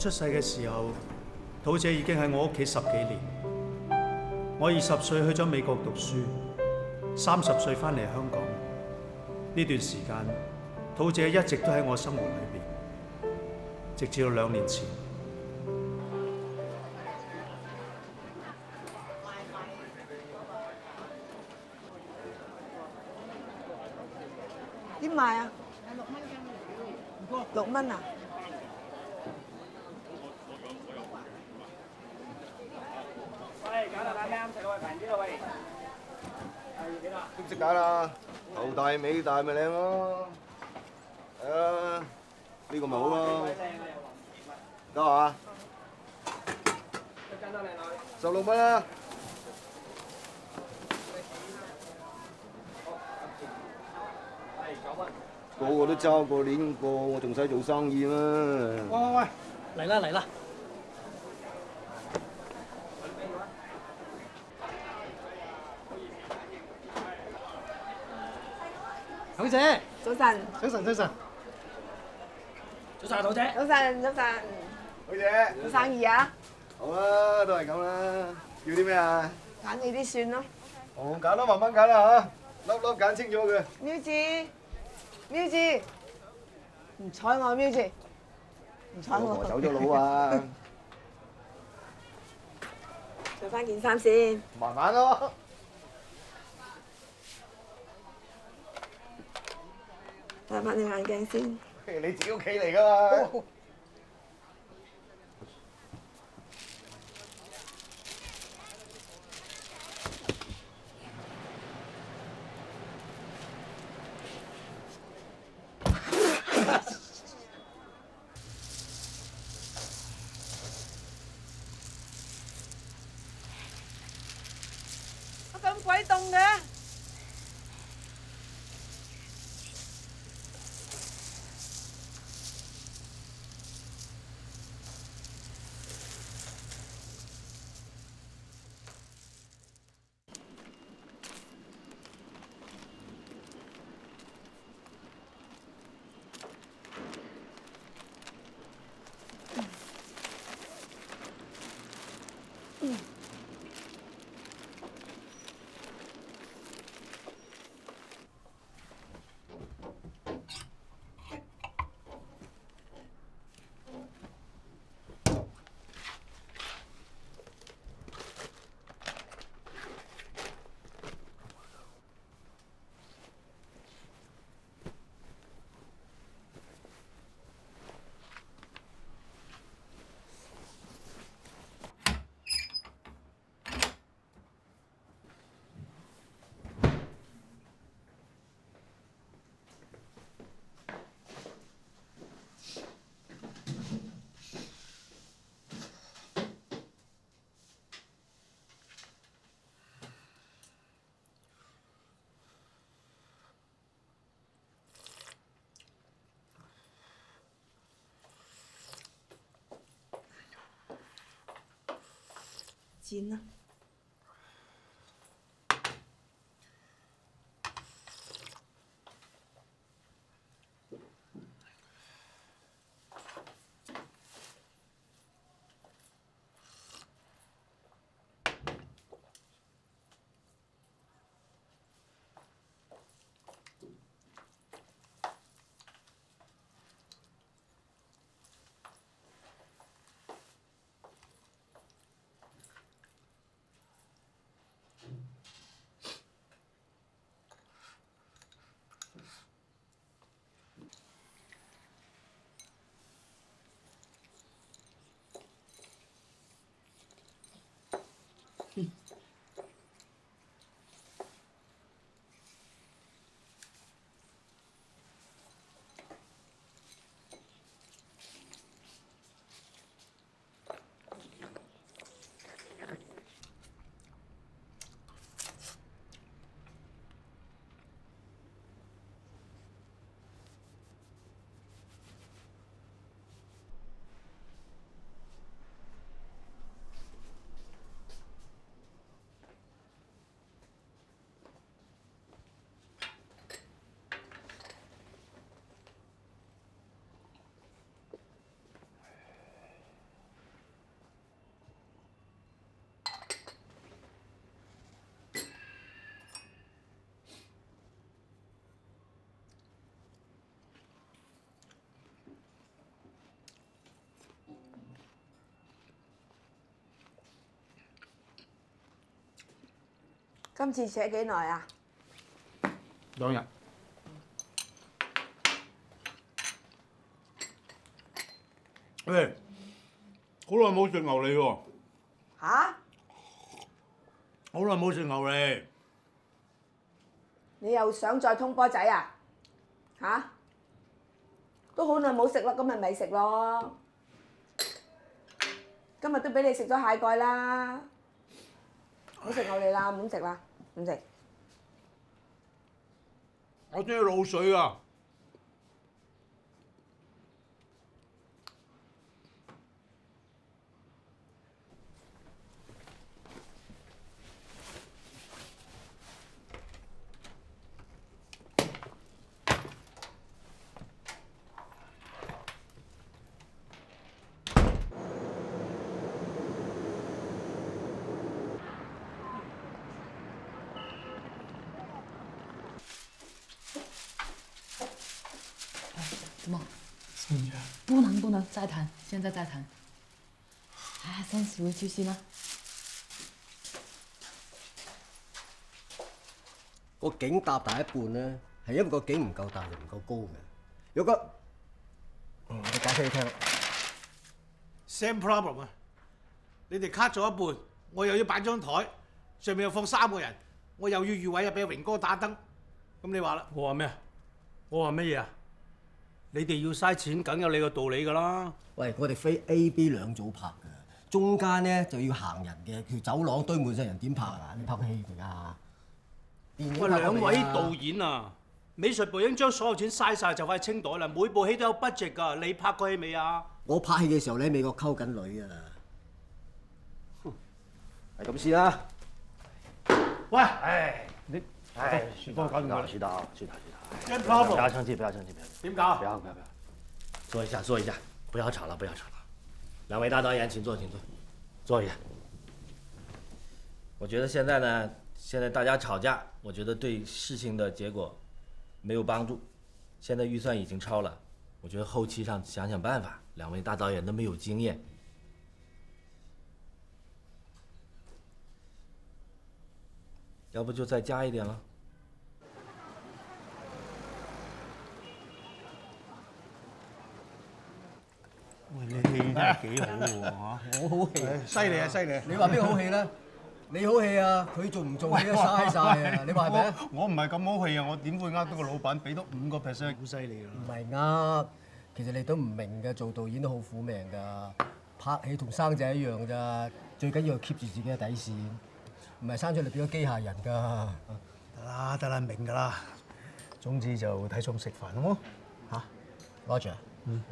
出世嘅時候，土姐已經喺我屋企10幾年。我20歲去咗美國讀書，30歲翻嚟香港。呢段時間，土姐一直都喺我生活裏邊，直至到2年前。點賣啊？6蚊啊？喂，搞到啱啱食到位平啲咯，喂。係點啊？識唔識揀啊？頭大尾大咪靚咯。係啊，呢個咪好咯。得啊？16蚊啦。個個都揸過年過，我仲使做生意咩？喂，嚟啦嚟啦！土姐，早晨，早晨早晨，早晨土姐，早晨，早晨，好姐，做生意啊？好啦，都係咁啦。要啲咩啊？揀你啲算咯。哦，揀啦，慢慢揀啦嚇，粒粒揀清楚佢。苗子，苗子，唔睬我，苗子，唔睬我。我走咗佬啊！着翻件衫先。慢慢咯。戴翻對眼鏡先。你自己屋企嚟噶嘛？咁鬼凍嘅。剪啦。今次扯幾耐啊？ 2日。喂，好耐冇食牛脷喎，嚇？好耐冇食牛脷。你又想再通波仔啊？嚇？都好耐冇食啦，今日咪食咯。今日都俾你食咗蟹蓋啦，唔好食牛脷啦，唔好食啦，唔食。我中意滷水啊！怎么？不能不能，再谈，现在再谈。哎，30位休息啦。個頸搭大一半咧，係因為個頸唔夠大又唔夠高嘅。有個，我解釋你聽啦。 Same problem 啊！你哋 cut 咗一半，我又要擺張台，上面又放3個人，我又要預位啊，俾榮哥打燈。咁你話啦？我話咩啊？我話乜嘢啊？你哋要嘥錢，梗有你個道理㗎啦。喂，我哋飛 A、B 兩組拍嘅，中間咧就要行人嘅，條走廊堆滿晒人點拍啊？你拍戲嚟㗎？電影喂，兩拍過未啊位導演啊，美術部已經將所有錢嘥晒，就快清袋啦。每部戲都有 budget 㗎，你拍過戲未啊？我拍戲嘅時候咧，美國溝緊女啊！係咁先啦。喂，你幫我搞掂佢啦。知道。 Same 不 problem。要生气，不要生气，點搞？不要。坐一下，坐一下，不要吵了。2位大导演，請坐，坐一下。我觉得现在呢，现在大家吵架，我觉得对事情的结果没有帮助。现在预算已经超了，我觉得后期上想想办法。2位大导演都没有经验，要不就再加一点了。 喂，你戲真係幾好喎嚇！我好戲，犀利啊，犀利！你話邊個好戲咧？你好戲啊！佢做唔做戲都嘥晒啊！你話係咪啊？我唔係咁好戲啊！我點會呃到個老闆俾多5%？好犀利啊！唔係呃，其實你都唔明嘅，做導演都好苦命㗎。拍戲同生仔一樣咋，最緊要係 keep 住自己嘅底線，唔係生出嚟變咗機械人㗎。得啦，明㗎啦。總之就睇餸食飯好冇嚇？Roger，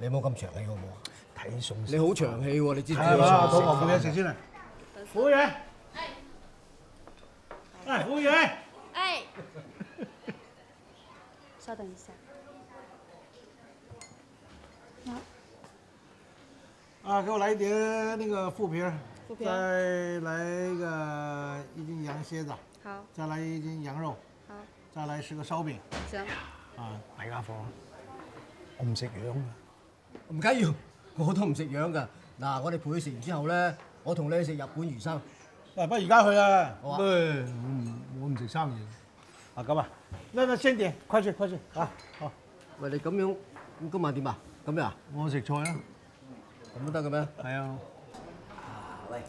你冇咁長氣好唔好啊？睇餸。你好長氣喎，你知唔知？係嘛，肚餓冇嘢食先啊！服務員，哎，服務員，哎，稍等一下。啊，给我来一碟那个腐皮儿，腐皮再来一斤羊蝎子，好，再来1斤羊肉，好，再来10个烧饼。行。啊，大家伙，我唔食樣啊！唔緊要，我都唔食樣㗎。嗱，我哋陪佢食完之後咧，我同你去食日本魚生。喂，不如而家去啊！好啊。我唔食生意。啊，咁啊，那先點，快去啊！好。喂，你咁樣，咁今晚點啊？咁樣啊？我食菜啦。咁都得嘅咩？係啊。喂，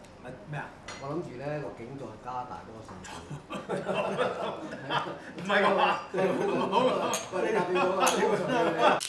咩啊？我諗住咧個景再加大嗰個數。唔係咁啊！喂，你答應咗啦。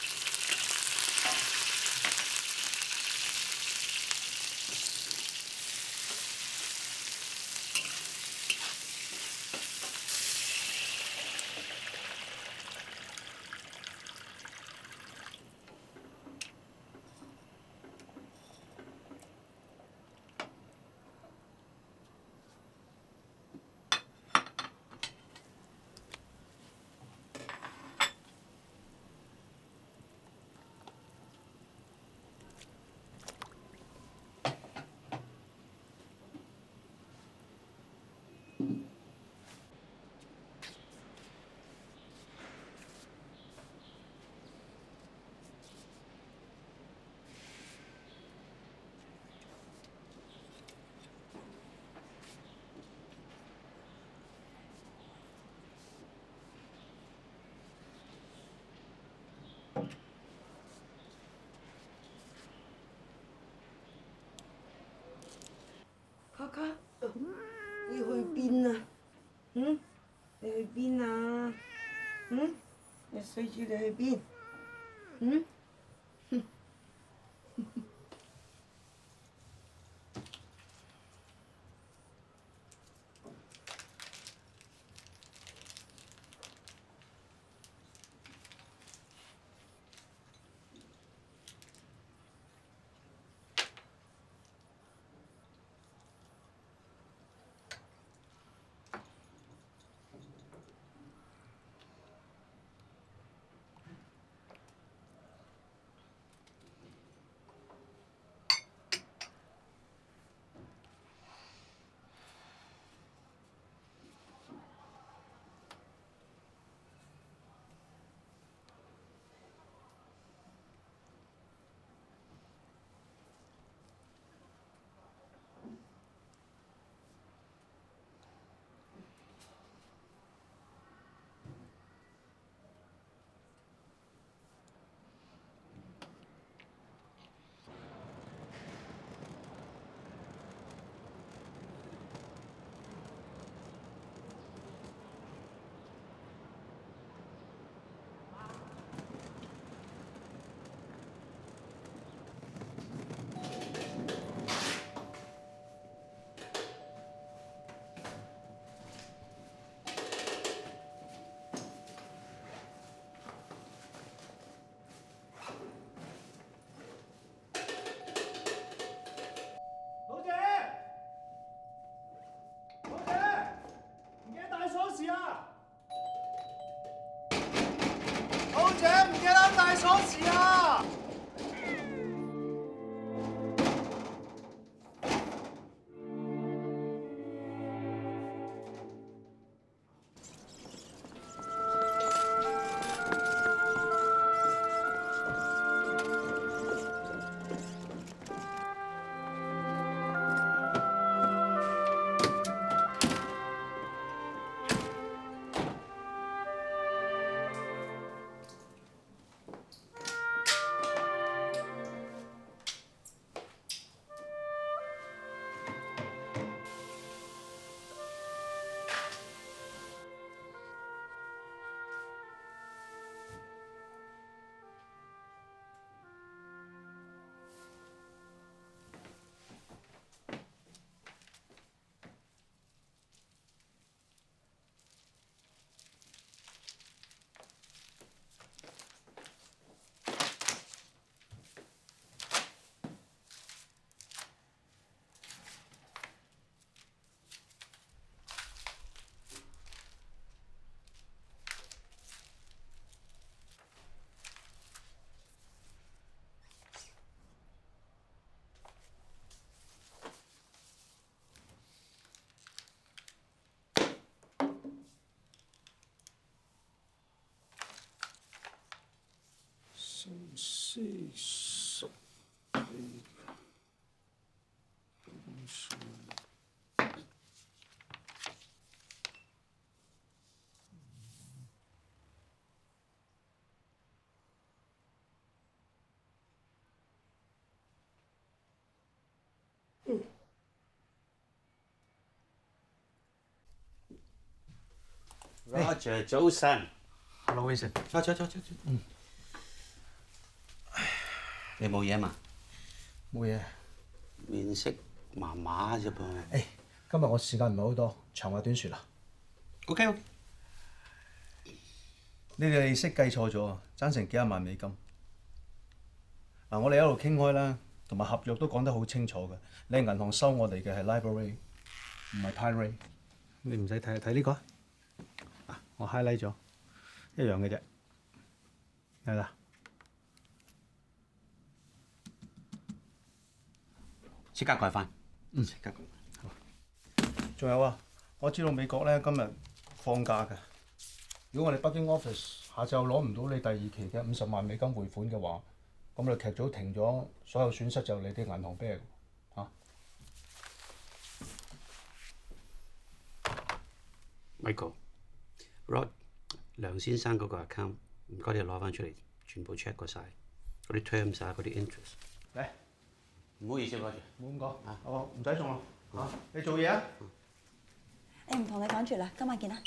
卡，你去邊啊？嗯？你去邊啊？嗯？你衰豬你去邊？嗯？老姐，老姐，唔記得帶鎖匙啊！老姐，唔記得帶鎖匙啊！Roger，早晨。Hello Vincent，坐。你冇嘢嘛？冇嘢。面色麻麻啫噃。誒，今日我時間唔係好多，長話短説啦。OK。你哋利息計錯咗啊，爭成幾廿萬美金。嗱，我哋一路傾開啦，同埋合約都講得好清楚嘅。你銀行收我哋嘅係 LIBOR rate，唔係 prime rate。你唔使睇呢個啊，我 highlight 咗，一樣嘅啫。係啦。即刻改翻。即刻改。仲有啊，我知道美國咧今日放假嘅。如果我哋北京 office 下晝攞唔到你第二期嘅50萬美金匯款嘅話，咁你劇組停咗，所有損失就你啲銀行啤嚇。Michael，Rod，梁先生嗰個 account，唔該你攞翻出嚟，全部 check 過晒，嗰啲 terms 啊，嗰啲 interest。嚟，唔好意思，Roger。冇咁講啊，我唔使送啦。你做嘢啊？誒唔同你講住啦，今晚見啦。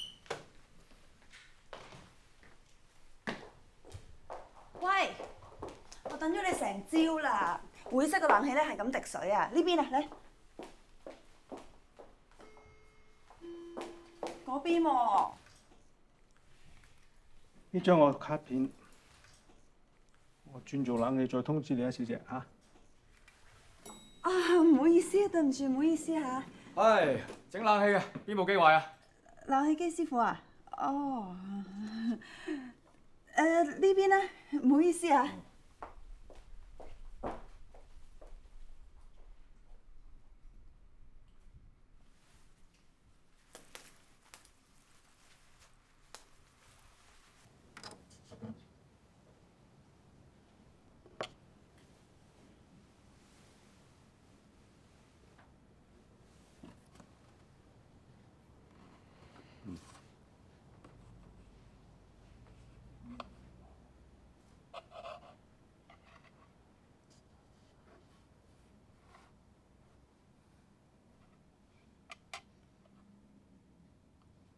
喂，我等咗你成朝啦，會室個冷氣咧係咁滴水啊！呢邊啊，嚟嗰邊喎。呢張我卡片，我轉做冷氣再通知你啊，小姐嚇。啊，唔好意思啊，對唔住，唔好意思嚇。唉，整冷氣嘅邊部機壞啊？冷氣機師傅啊？哦，呢邊咧，唔好意思啊。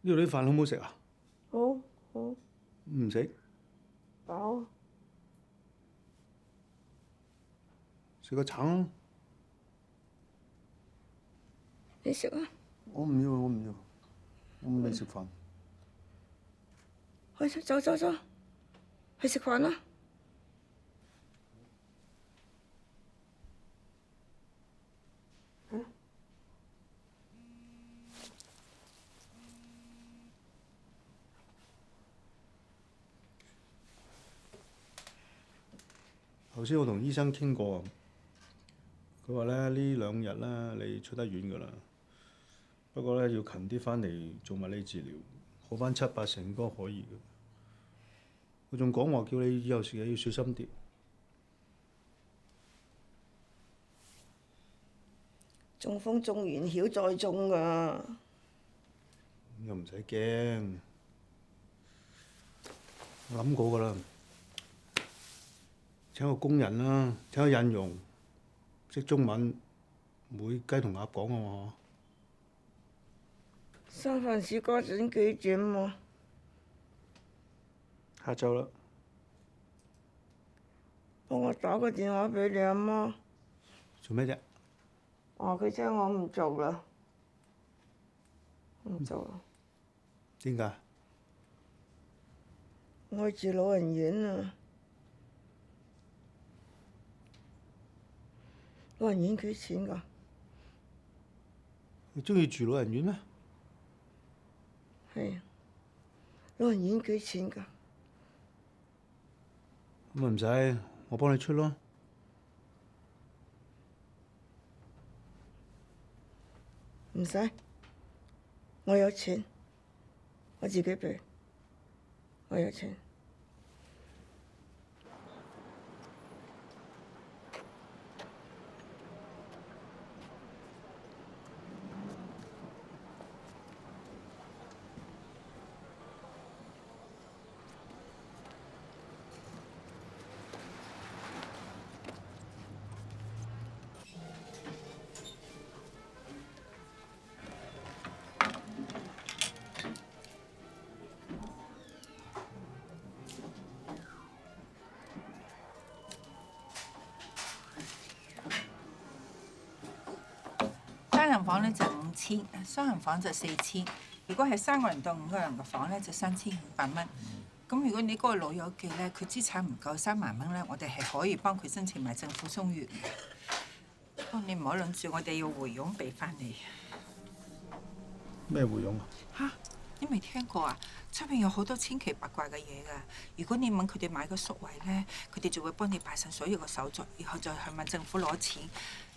呢度啲飯好唔好食啊？好，好，唔食，飽。食個橙咯。你食啊？我唔要，我唔要，我未食飯。去走走走，去食飯啦！頭先我同醫生傾過，佢話咧呢2日咧你出得院㗎啦，不過咧要勤啲翻嚟做物理治療，好翻7、8成應該可以嘅。佢仲講話叫你以後食嘢要小心啲。中風中完曉再中㗎。又唔使驚，我諗過㗎啦。請個工人啦，請個印傭，識中文，唔會雞同鴨講啊嘛。三藩市嗰陣幾點喎？下晝啦。幫我打個電話俾你阿媽。做咩啫？話佢聽我唔做啦，唔做啦。點解？我住老人院啊。老人院幾錢㗎？你中意住老人院咩？係。老人院幾錢㗎？咁咪唔使，我幫你出咯。唔使，我有錢，我自己俾。我有錢。單人房咧就5000，雙人房就4000。如果係3個人到5個人嘅房咧，就3500蚊。咁如果你嗰個老友記咧，佢資產唔夠3萬蚊咧，我哋係可以幫佢申請埋政府鬆員嘅。不過你唔好諗住我哋要回傭俾翻你。咩回傭啊？嚇！你未聽過啊？出邊有好多千奇百怪嘅嘢㗎。如果你問佢哋買個宿位咧，佢哋就會幫你辦晒所有嘅手續，然後再去問政府攞錢。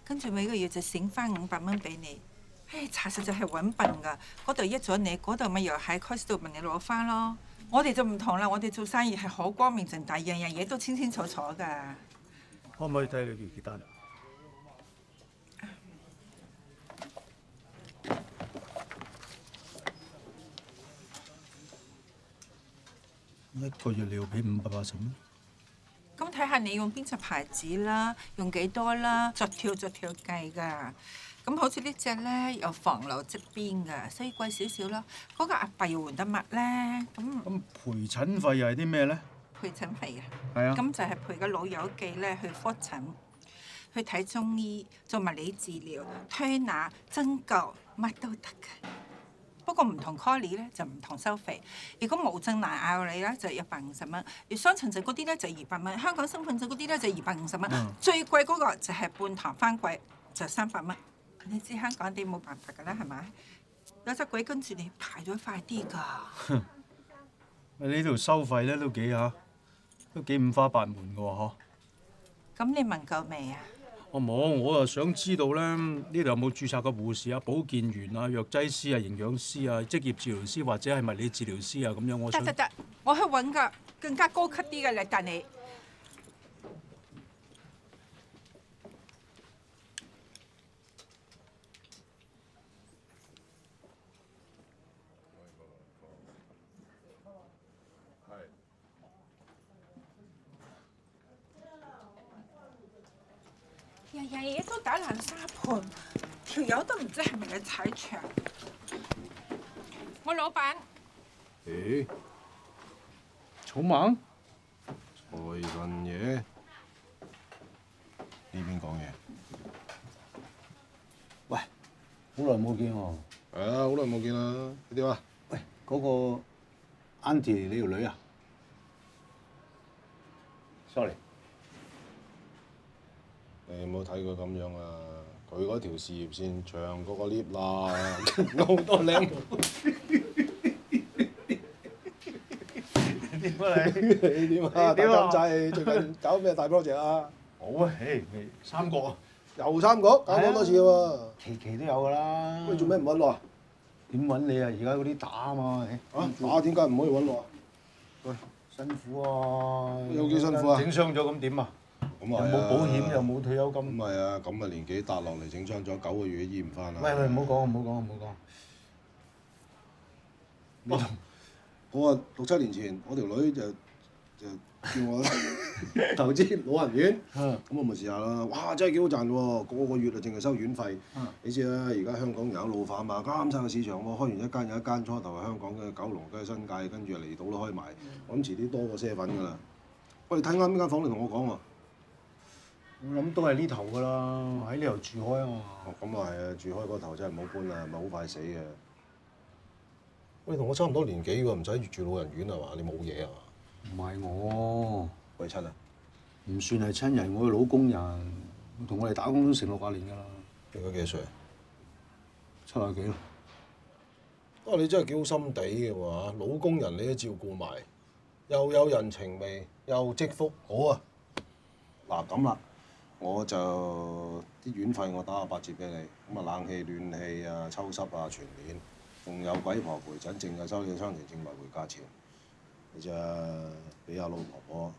跟住每個月就醒翻500蚊俾你，唉，查實就係揾笨㗎。嗰度益咗你，嗰度咪又喺 cost 度問你攞翻咯。我哋就唔同啦，我哋做生意係好光明正大，樣樣嘢都清清楚楚㗎。可唔可以睇你條結單？一個月你要俾580蚊。咁睇下睇你用邊隻牌子啦，用幾多啦，逐條計㗎。咁好似呢只咧有防流側邊㗎，所以貴少少咯。嗰個阿伯要換得密咧，咁陪診費又係啲咩咧？陪診費啊，係啊。咁就係陪個老友記咧去復診，去睇中醫，做物理治療、推拿、針灸，乜都得㗎。不過唔同 Collie 咧就唔同收費。如果無證難拗你咧就150蚊，而雙層證嗰啲咧就200蚊，香港身份證嗰啲咧就250蚊。最貴嗰個就係半糖番鬼，就300蚊。你知香港啲冇辦法㗎啦，係咪？有隻鬼跟住你排咗快啲㗎。呢條收費咧都幾五花八門㗎喎，嗬。咁你問夠未啊？我冇，我又想知道咧，呢度有冇註冊嘅護士啊、保健員啊、藥劑師啊、營養師啊、職業治療師或者係物理治療師啊咁樣。我想得，我去揾個更加高級啲嘅嚟帶你。日夜都打爛沙盤，條友都唔知係咪嚟踩場。我老闆。咦？草蜢？財神爺？呢邊講嘢？喂，好耐冇見喎。係啊，好耐冇見啦。你點啊？喂，嗰個 Auntie 你條女啊 ？Sorry。你唔好睇佢咁樣啊！佢嗰條事業線長過個 lift 啦，好多靚模。點啊你？你點啊？大金仔最近搞咩大 project 啊？好啊，三國啊，又三國，搞好多次喎。期都有㗎啦。喂，做咩唔揾我啊？點揾你啊？而家嗰啲打啊嘛。打點解唔可以揾我啊？喂，辛苦啊！有幾辛苦啊？整傷咗咁點啊？又冇保險又冇退休金。咁係啊，咁啊年紀達落嚟整傷咗9個月都醫唔翻啦。喂，唔好講。我6、7年前，我條女就叫我投資老人院，咁我咪試下啦。哇！真係幾好賺喎，個月啊淨係收院費。你知啦，而家香港人口老化嘛，啱晒個市場喎。開完一間有一間，初頭係香港嘅九龍跟住新界，跟住離島都開埋。我諗遲啲多過7粉㗎啦。喂，你睇啱邊間房，你同我講喎。我諗都係呢頭㗎啦，喺呢頭住開啊嘛。咁啊係啊，住開嗰頭真係唔好搬啦，咪好快死嘅。喂，同我差唔多年紀喎，唔使住老人院係嘛？你冇嘢啊？唔係我，喂親啊？唔算係親人，我係老工人，同我哋打工都成60年㗎啦。你而家幾歲啊？70幾咯。啊！你真係幾好心地嘅喎，老工人你都照顧埋，又有人情味，又積福，好啊！嗱咁啦，我就啲院費我打下8折俾你，咁啊冷氣、暖氣啊、抽濕啊全免，仲有鬼婆陪診，淨係收你雙程證來回價錢。你就俾阿老婆婆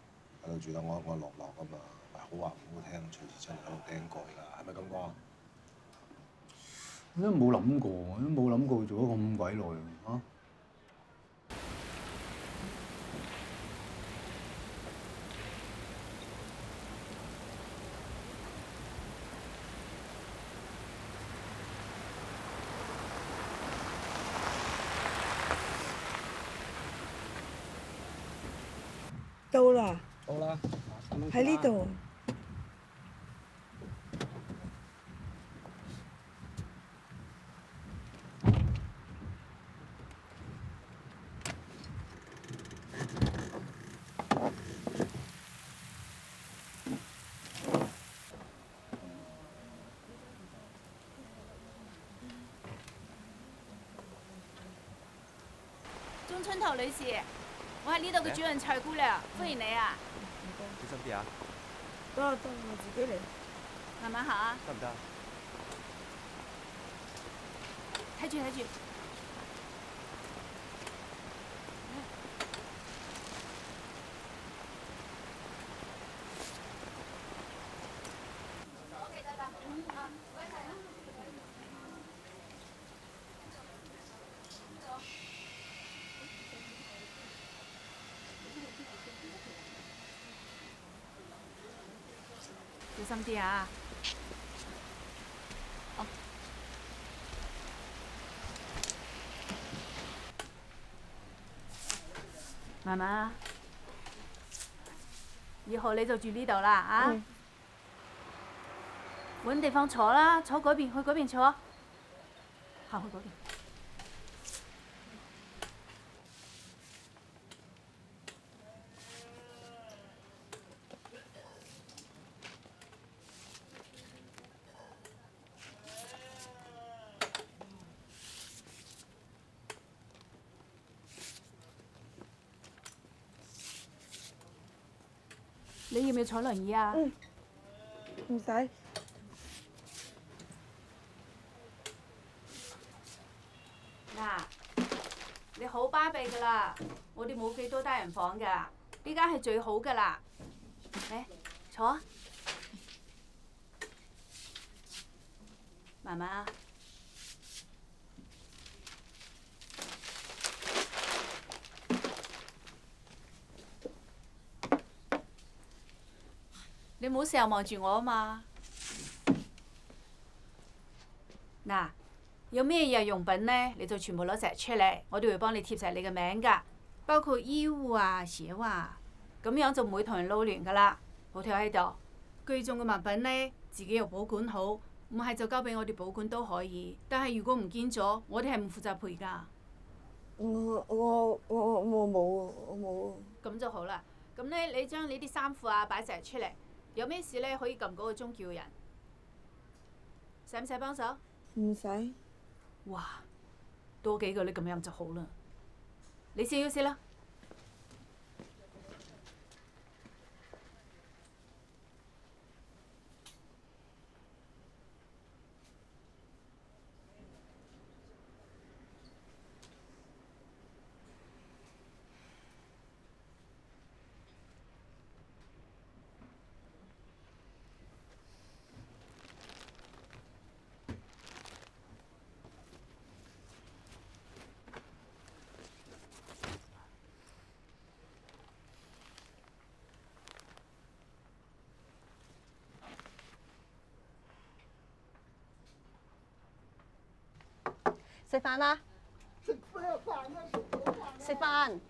喺度住得安安樂樂啊嘛，好話唔好聽，隨時真係喺度釘蓋㗎，係咪咁講？我都冇諗過，做咗咁鬼耐啊！到啦，好啦，喺呢度。鍾春頭女士，我係呢度嘅主人蔡姑娘，歡迎你啊！小心啲啊！得，我自己嚟。慢慢行啊！得唔得？睇住睇住。心啲啊！媽媽，以後你就住呢度啦啊！揾地方坐啦，坐嗰邊，去嗰邊坐，行去嗰邊。你要唔要坐輪椅啊？唔使。嗱，你好巴閉噶啦，我哋冇幾多單人房噶，呢間係最好噶啦。嚟，坐啊，媽媽。你冇成日望住我啊嘛！嗱，有咩日用品呢，你就全部攞晒出嚟，我哋會幫你貼晒你嘅名㗎，包括衣物啊、鞋襪，咁樣就唔會同人撈亂㗎啦。好條喺度，貴重嘅物品呢，自己要保管好，唔係就交俾我哋保管都可以。但係如果唔見咗，我哋係唔負責賠㗎。我冇。咁就好啦。咁咧，你將你啲衫褲啊擺晒出嚟。有咩事咧，可以撳嗰個鐘叫人，使唔使幫手？唔使。哇，多幾個你咁樣就好啦。你先休息啦。食飯啦！食飯。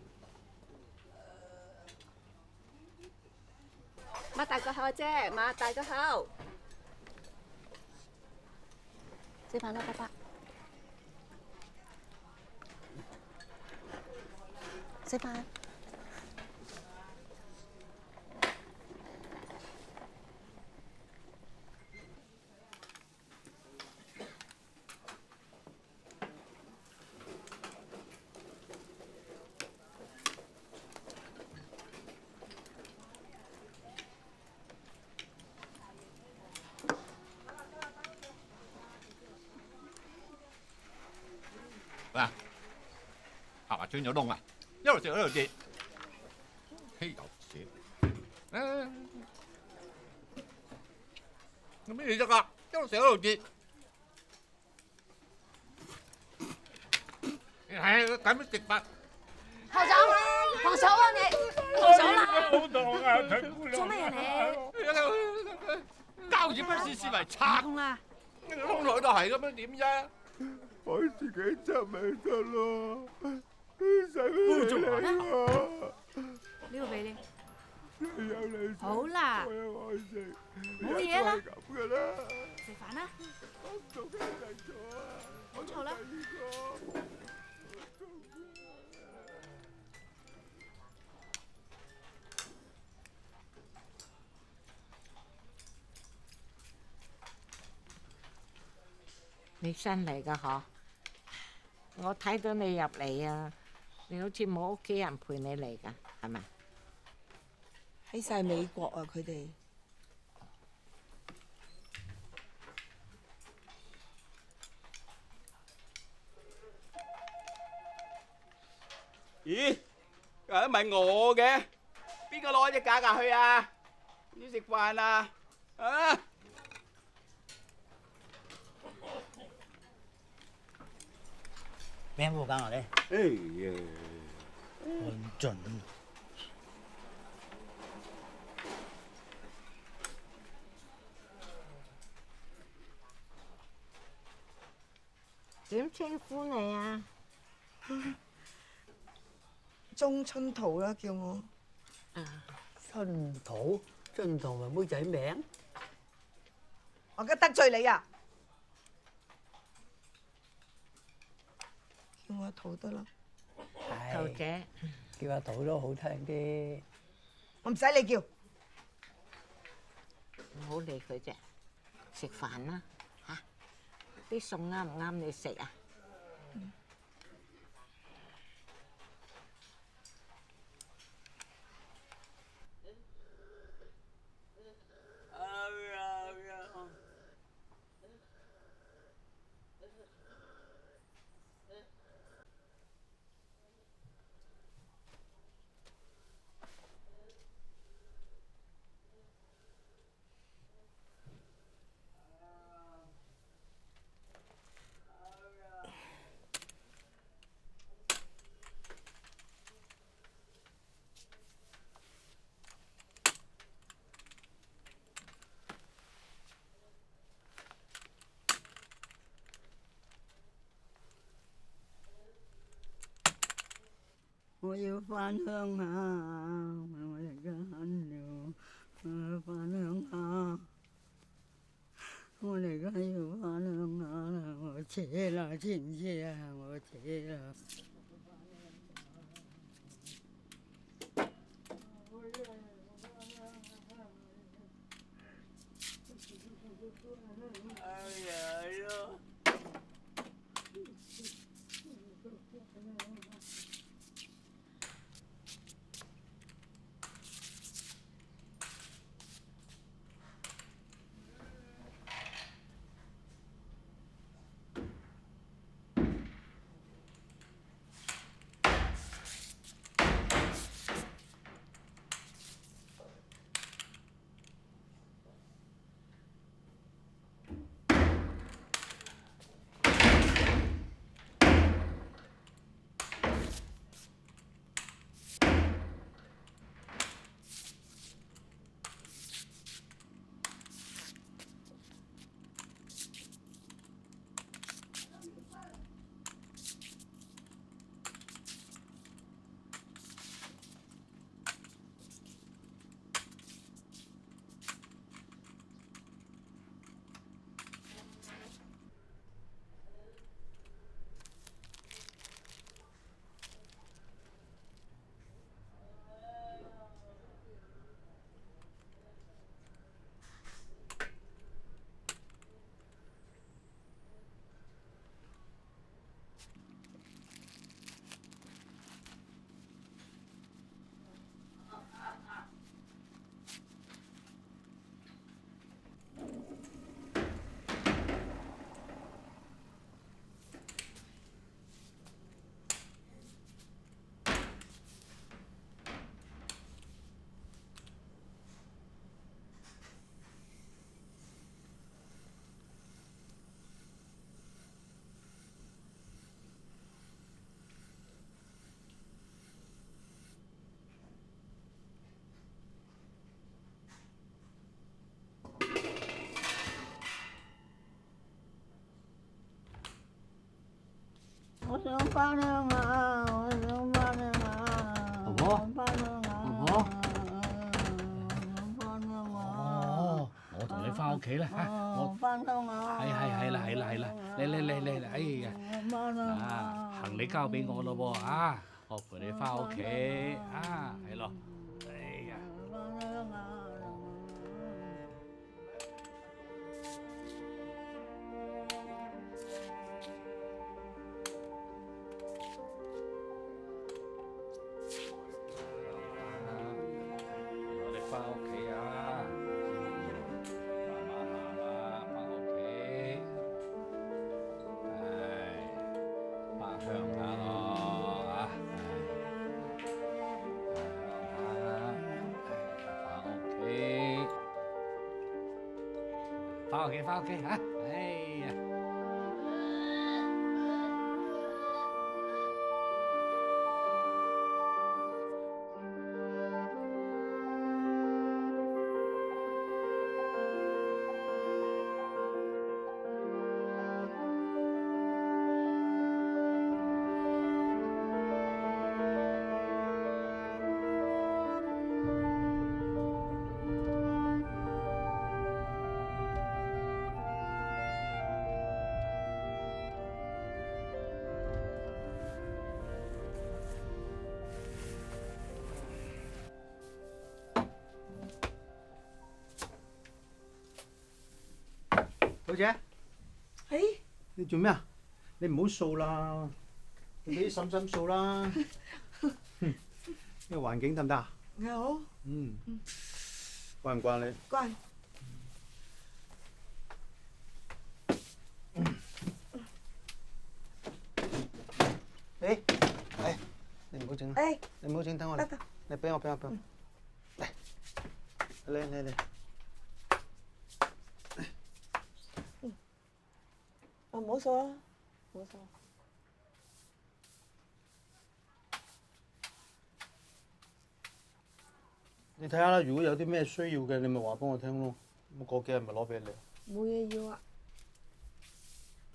擘大個口啫，擘大個口。食飯啦，爸爸。食飯。喂，下巴穿咗窿啊！一路食一路跌，稀有嘢。有咩嘢啫㗎？一路食一路跌。係咁樣食法。校長，放手啊你！放手啦！好痛啊！做咩啊你？膠紙不是視為拆。痛啦！窿落都係咁樣點啫？我自己執咪得咯，使乜你喎？呢個俾你。有你食，好啦，我有我食，冇嘢啦。咁噶啦。食飯啦。我唔做嘅嚟咗啊！冇嘈啦。你新嚟㗎嗬？我睇到你入嚟啊，你好似冇屋企人陪你嚟㗎，係咪？喺晒美國啊，佢哋。咦？唔係我嘅，邊個攞隻假牙去啊？要食飯啊？啊！邊個揀我咧？哎呀，很準。點稱呼你啊？鐘春桃啦，叫我。春桃，春桃咪妹仔名。我而家得罪你啊！叫我阿桃得啦。桃姐，叫阿桃都好聽啲。我唔使你叫。唔好理佢啫，食飯啦嚇！啲餸啱唔啱你食啊？我要返鄉下，我而家很了，我要返鄉下，我而家要返鄉下啦，我扯啦，知唔知啊？我扯啦。我想返鄉下，我想返鄉下。婆婆，返鄉下。婆婆。哦，我同你翻屋企啦嚇，我返鄉下。係啦，嚟，哎呀，啊，行李交俾我咯喎啊，我陪你翻屋企啊，係咯，哎呀。翻屋企啊！慢慢行啦，翻屋企。翻鄉下咯啊！翻屋企嚇！哎呀！寶姐，誒，你做咩啊？你唔好掃啦，你俾啲嬸嬸掃啦。呢個環境得唔得啊？好。嗯。慣唔慣你？慣。你唔好整啦。誒，你唔好整，等我嚟。你俾我。嚟。唔好掃啦，唔好掃。你睇下啦，如果有啲咩需要嘅，你咪話俾我聽咯。咁過幾日咪攞俾你。冇嘢要啊。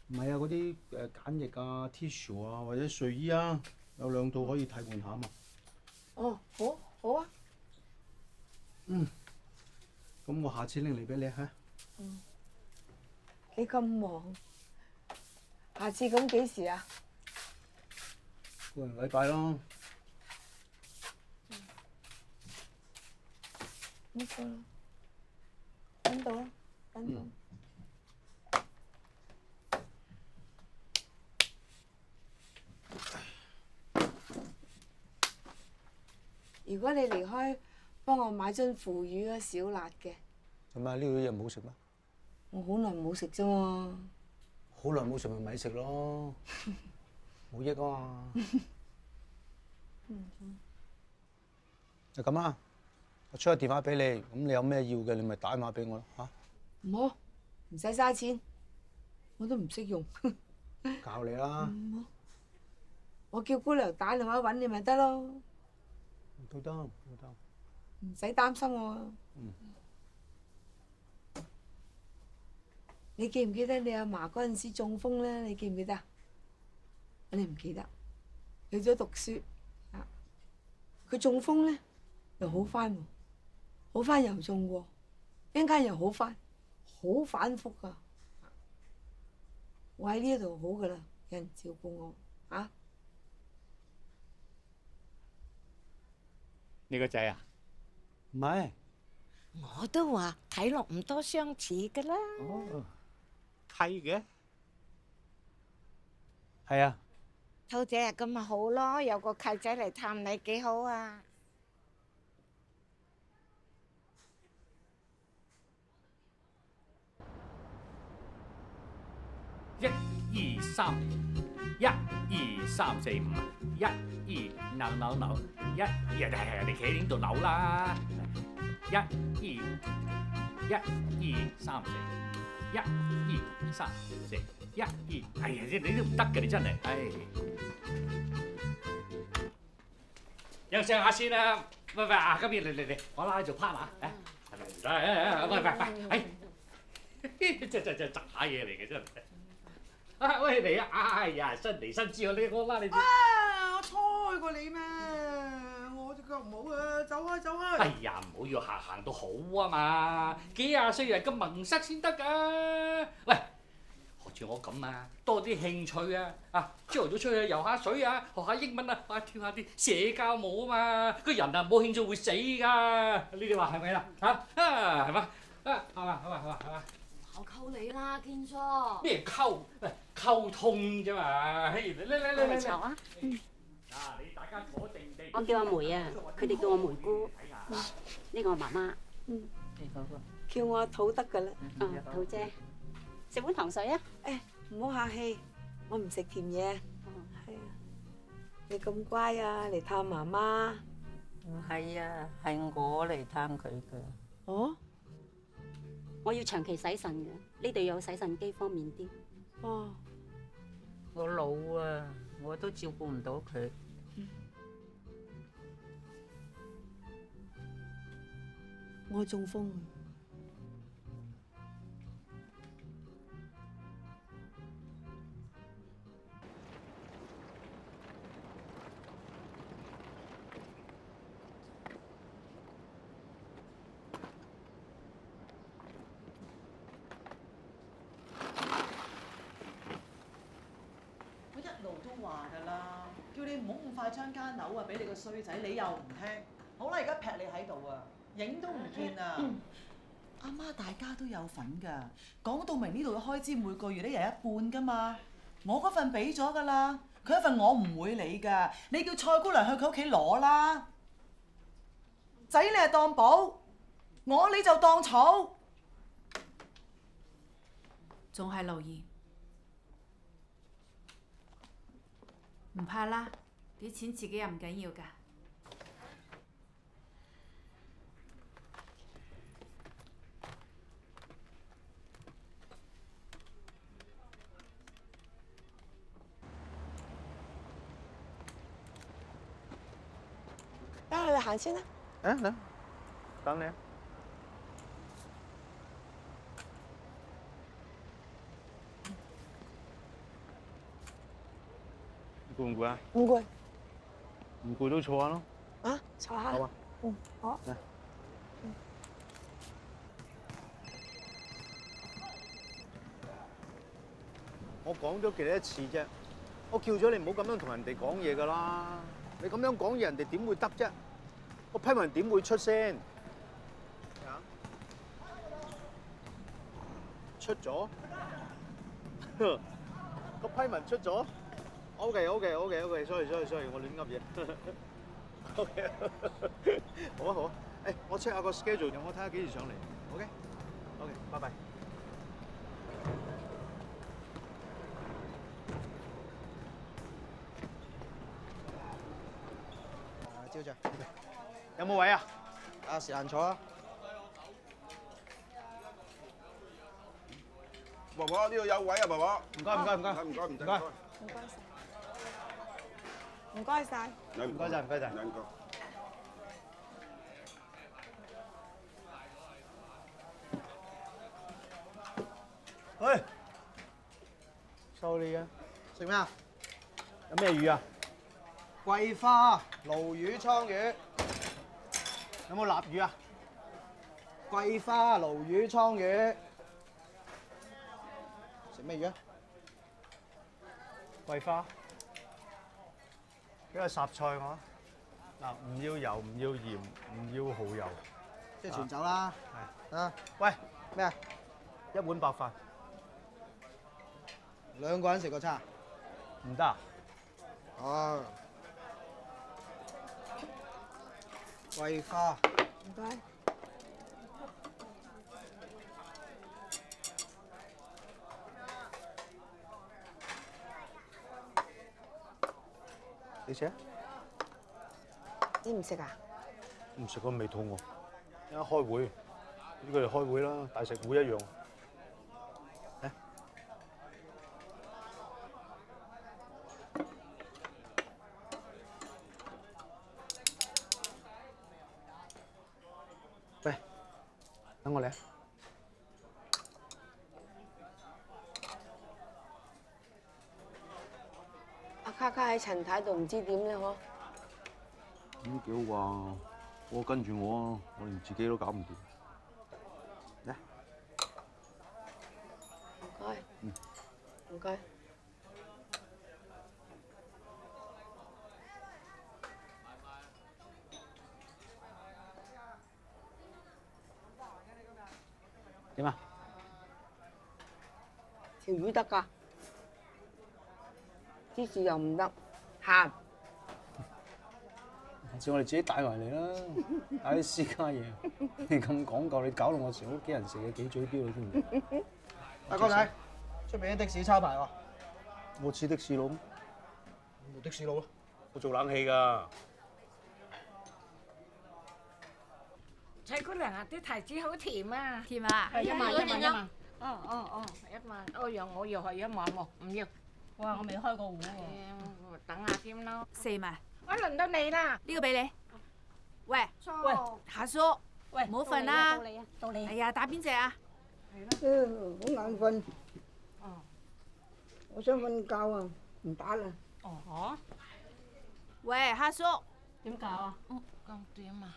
唔係啊，嗰啲梘液啊、tissue 啊，或者睡衣啊，有2套可以替換下嘛。哦，好啊。嗯。咁我下次拎嚟俾你嚇。嗯。你咁忙，下次咁幾時啊？個人禮拜咯。呢個啦，等到啦，等到。如果你離開，幫我買樽腐乳啊，少辣嘅。做咩？呢啲嘢唔好食咩？我好耐冇食啫嘛。好耐冇食咪食咯，冇益啊嘛。就咁啊！我出個電話俾你，咁你有咩要嘅，你咪打電話俾我咯嚇。唔好，唔使嘥錢，我都唔識用。教你啦。唔好，我叫姑娘打電話揾你咪得咯。都得。唔使擔心我。你記唔記得你阿嫲嗰陣時中風咧？你記唔記得啊？你唔記得，去咗讀書啊！佢中風咧，又好翻喎，好翻又中喎，一陣間又好翻，好反覆噶。我喺呢度好噶啦，有人照顧我啊！你個仔啊？唔係。我都話睇落唔多相似噶啦。哦，係嘅。係啊。兔姐咁咪好咯，有個契仔嚟探你幾好啊！ 1、2、3，1、2、3、4、5，1、2，扭，1、2，你企喺呢度扭啦，1、2、1、2、3、4，1、2、3、4，1、2，哎呀，你都唔得嘅，你真係，唉，休息下先啦，喂，啊，今日嚟，我拉你做 partner，喂，真渣嘢嚟嘅真係。 啊喂嚟啊！哎呀，新嚟新知你我拉你。啊！我猜過你咩？我隻腳唔好啊，走開走開。哎呀，唔好要行到好啊嘛，幾廿歲人咁矇塞先得㗎。喂，學住我咁啊，多啲興趣啊！啊，朝頭早出去游下水啊，學下英文啊，跳下啲社交舞啊嘛。個人啊冇興趣會死㗎，呢啲話係咪啦？嚇啊係嘛？啊係嘛？我溝你啦，堅叔。咩溝？溝通啫嘛！嘿，嚟坐啊！嗱，你大家坐定定。我叫阿梅啊，佢哋叫我梅姑。呢個我媽媽。叫我阿肚得㗎啦。肚姐，食碗糖水啊！誒，唔好客氣，我唔食甜嘢。係啊，你咁乖啊，嚟探媽媽。唔係啊，係我嚟探佢㗎。哦？ 我要長期洗腎嘅，呢度有洗腎機方便啲。哦，我老啊，我都照顧唔到佢。我中風。話㗎啦，叫你唔好咁快將間樓啊俾你個衰仔，你又唔聽。好啦，而家劈你喺度啊，影都唔見啊！阿媽大家都有份㗎。講到明呢度嘅開支每個月咧有一半㗎嘛。我嗰份俾咗㗎啦，佢一份我唔會理㗎。你叫蔡姑娘去佢屋企攞啦。仔你係當寶，我你就當草。仲係留言，唔怕啦，啲錢自己又唔緊要㗎。得啦，你行先啦。嚟，等你啊。攰唔攰啊？唔攰。唔攰都坐下咯。啊，坐下。好啊。嗯，好。嚟。我講咗幾多次啫？我叫咗你唔好咁樣同人哋講嘢㗎啦。你咁樣講嘢，人哋點會得啫？個批文點會出先？出咗？個批文出咗 ？OK，sorry，我亂噏嘢。OK， 好啊好啊。誒，我 check 下個 schedule， 我睇下幾時上嚟。OK，拜拜。招着。有冇位啊？啊，時間坐啊。婆婆呢度有位啊，婆婆。唔該。唔該晒。唔該晒。喂，收你嘅。食咩啊？有咩魚啊？桂花、鱸魚、倉魚。有冇臘魚啊？桂花、鱸魚、倉魚。食咩魚啊？桂花。俾個霎菜我。嗱，唔要油，唔要鹽，唔要蠔油。即係全走啦。係。啊。喂，咩啊？一碗白飯。兩個人食個餐。唔得啊？哦。桂花。唔該。你食啊？你唔食啊？唔食我未肚餓。一陣開會，呢個嚟開會啦，大食會一樣。嚟。喂，等我嚟啊！阿卡卡喺陳太度唔知點咧嗬？咁幾好啊！我跟住我啊，我連自己都搞唔掂。嚟，唔該。唔該。點啊？條魚得㗎，芝士又唔得，鹹。下次我哋自己帶埋嚟啦，帶啲私家嘢。你咁講究，你搞到我成屋企人食嘅幾嘴標，你知唔知？阿哥仔，出邊啲的士抄牌喎。我似的士佬咩？冇的士佬咯。我做冷氣㗎。蔡姑娘啊，啲提子好甜啊！甜啊！係1萬。哦，1萬。我要係1萬喎，唔要。哇！我未開過戶喎。等下先咯。 4萬。我輪到你啦。呢個俾你。喂，下叔，唔好瞓啦。到你。哎呀，打邊隻啊？好眼瞓。哦。我想瞓覺啊，唔打啦。哦。喂，下叔。點搞啊？咁點啊？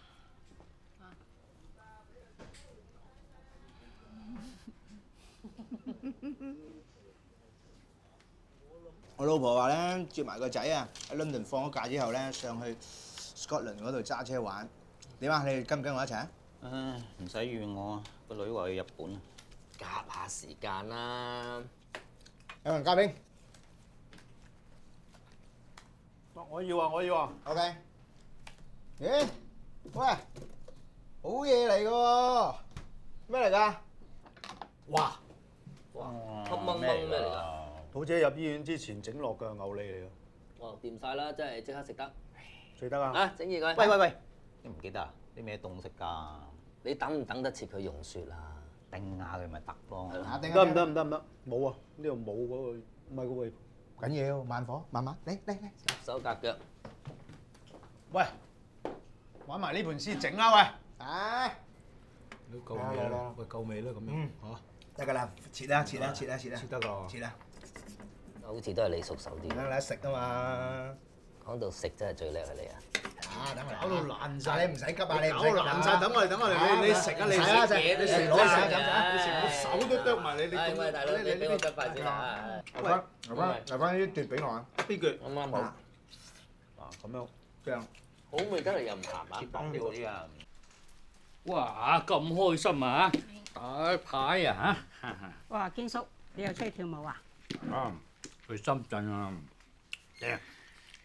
我老婆話咧，接埋個仔啊，喺倫敦放咗假之後咧，上去 Scotland 嗰度揸車玩。點啊？你哋跟唔跟我一齊啊？唔使預我啊，個女話去日本，夾下時間啦。有人加冰。我要啊！我要啊 OK。咦？喂，好嘢嚟㗎喎！咩嚟㗎？哇！黑掹掹咩嚟㗎？土姐入醫院之前整落嘅牛脷嚟㗎。哇！掂晒啦，真係即刻食得。食得啊！啊，整熱佢。喂，你唔記得啊？啲咩凍食㗎？你等唔等得切佢溶雪啊？叮下佢咪得咯。唔得，冇啊！呢度冇嗰個microwave。緊要，慢火，慢慢嚟。手夾腳。喂，玩埋呢盤先整啦喂！唉，都夠味啦，喂夠味啦咁樣嚇。得㗎啦，切啦，切得㗎。切啦。好似都係你熟手啲。等你食啊嘛。講到食真係最叻係你啊！等我搞到爛晒，你唔使急啊，你唔使急搞爛晒，等我哋，你食啊，你食嘢，你食攞嚟，你食我手都剁埋你，喂，大佬，你俾我剁塊先啊！留翻呢啲段俾我啊！邊句？啱啱好。啊，咁樣這樣。好味得嚟又唔鹹啊！切薄啲嗰啲啊！哇！咁開心啊！打牌啊嚇！哇，堅叔，你又出去跳舞啊？啊，去深圳啊！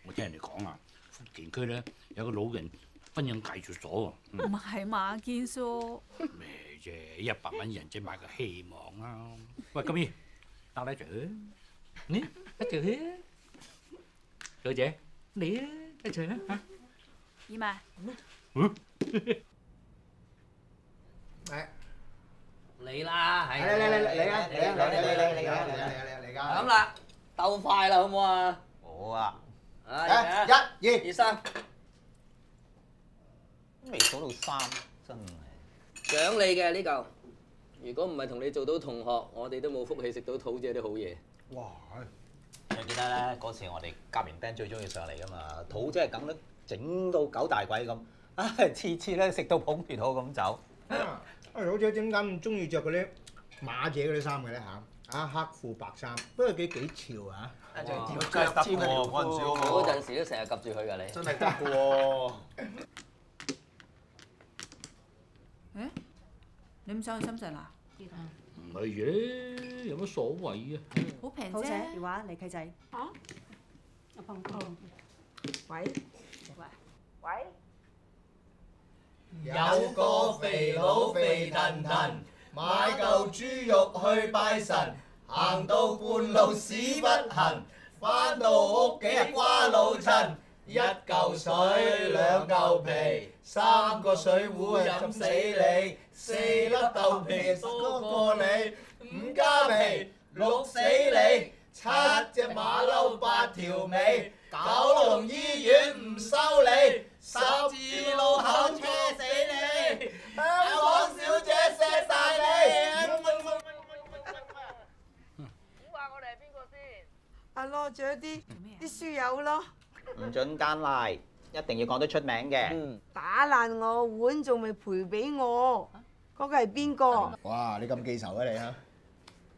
我聽人哋講啊，福田區咧有個老人婚姻介紹所喎。唔係嘛，堅叔？咩啫？100蚊人仔買個希望啊！喂，金姨，打嚟住，你一齊去啊！小姐，你啊，一齊啊嚇！姨媽。你啦，係。嚟咁啦，鬥快啦，好唔好啊？好啊！啊！ 1、2、3，未數到3，真係。獎你嘅呢嚿。如果唔係同你做到同學，我哋都冇福氣食到土姐啲好嘢。哇！你記得咧嗰時我哋夾完 band 最中意上嚟噶嘛？土姐係梗得整到九大簋咁，次次咧食到捧團好咁走。土姐點解咁中意着嗰啲馬姐嗰啲衫嘅咧嚇？黑褲白衫，不過幾潮啊！真係得喎，嗰陣時都成日及住佢㗎你。真係得嘅喎。誒，你唔想去深圳啊？唔係嘅，有乜所謂啊？好平好姐，啫。電話你契仔。嚇？阿胖哥。喂。有個肥佬肥騰騰，買嚿豬肉去拜神，行到半路屎不痕，返到屋企啊瓜老襯，1嚿水2嚿皮，3個水壺飲死你，4粒豆皮多過你，5加皮6死你，7隻馬騮8條尾，九龍醫院唔收你。10字路口車死你，香港小姐錫晒你。估下我哋係邊個先？阿羅仲有啲書友咯。唔准奸賴，一定要講得出名嘅。打爛我碗仲未賠俾我，嗰個係邊個？哇！你咁記仇啊你嚇！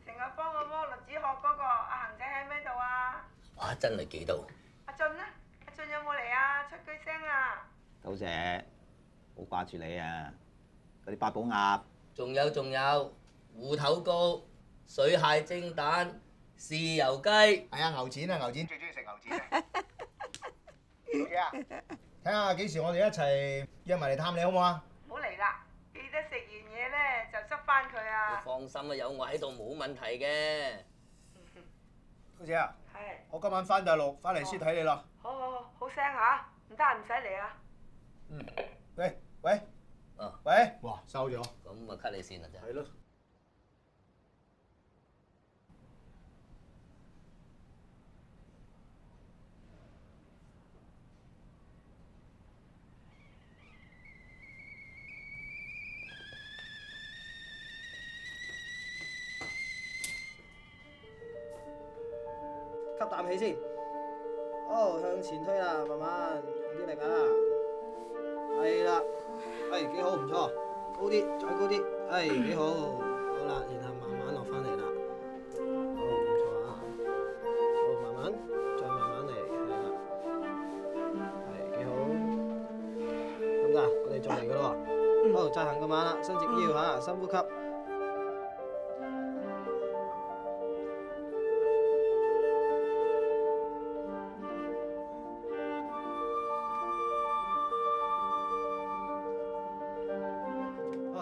成日幫我摸栗子殼嗰個阿恒仔喺咩度啊？哇！真係記到。阿俊呢？阿俊有冇嚟啊？出句聲啊！九姐，好掛住你啊！嗰啲八寶鴨，仲有芋頭糕、水蟹蒸蛋、豉油雞。係啊，牛展最中意食牛展啊！小姐啊，睇下幾時我哋一齊約埋嚟探你好唔好啊？唔好嚟啦，記得食完嘢咧就執翻佢啊！放心啦，有我喺度冇問題嘅。小姐啊，係。我今晚翻大陸，翻嚟先睇你啦。好聲嚇，唔得閒唔使嚟啊！喂，哇，收咗。咁啊 cut 你線啦真係。係咯。吸啖氣先。好，向前推啦，慢慢用啲力啊。係啦，幾好，唔錯，高啲，再高啲，幾好，好啦，然後慢慢落翻嚟啦，好，唔錯啊，好，慢慢，再慢慢嚟，係啦，幾好，咁㗎，我哋再嚟㗎咯喎。好，再行個馬啦，伸直腰嚇，深呼吸。哦，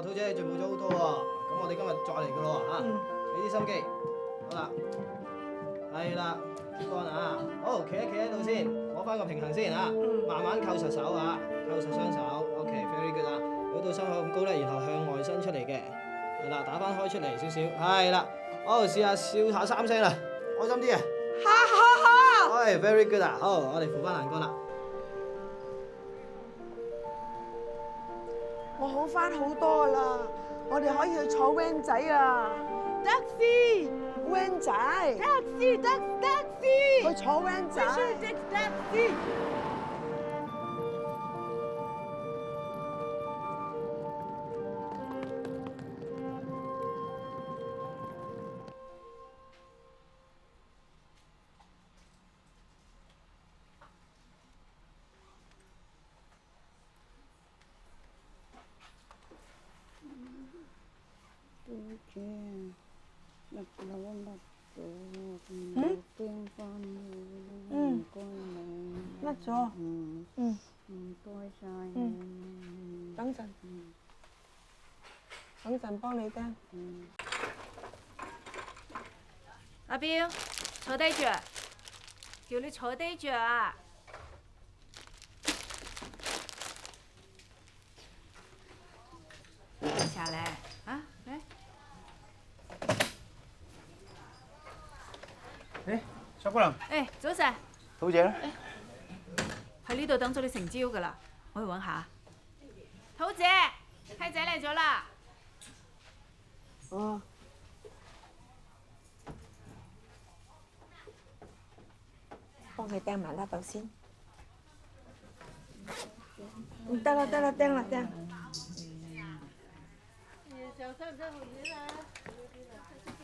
兔姐你進步咗好多喎，咁我哋今日再嚟噶咯嚇，俾啲心機。好啦，係啦。 keep on 啊，好，企喺度先，攞翻個平衡先啊，慢慢扣實手啊，扣實雙手 ，OK，very good 啊，舉到心口咁高咧，然後向外伸出嚟嘅，係啦，打翻開出嚟少少，係啦，好，試下笑下3聲啦，開心啲啊，哈哈哈，係 very good 啊，好，我哋扶翻欄杆啦，我好翻好多啦，我哋可以去坐 van 仔啊，taxi。 van 仔 ，taxi， 去坐 van 仔。taxi。甩咗。唔該晒。等陣，幫你釘。阿彪，坐低住，叫你坐低住啊！下來啊，來。誒，小姑娘。誒，早晨。兔姐咧？喺呢度等咗你成朝噶啦，我去揾下。兔姐，契仔嚟咗啦。哦。幫佢釘埋粒豆先。得啦，釘啦。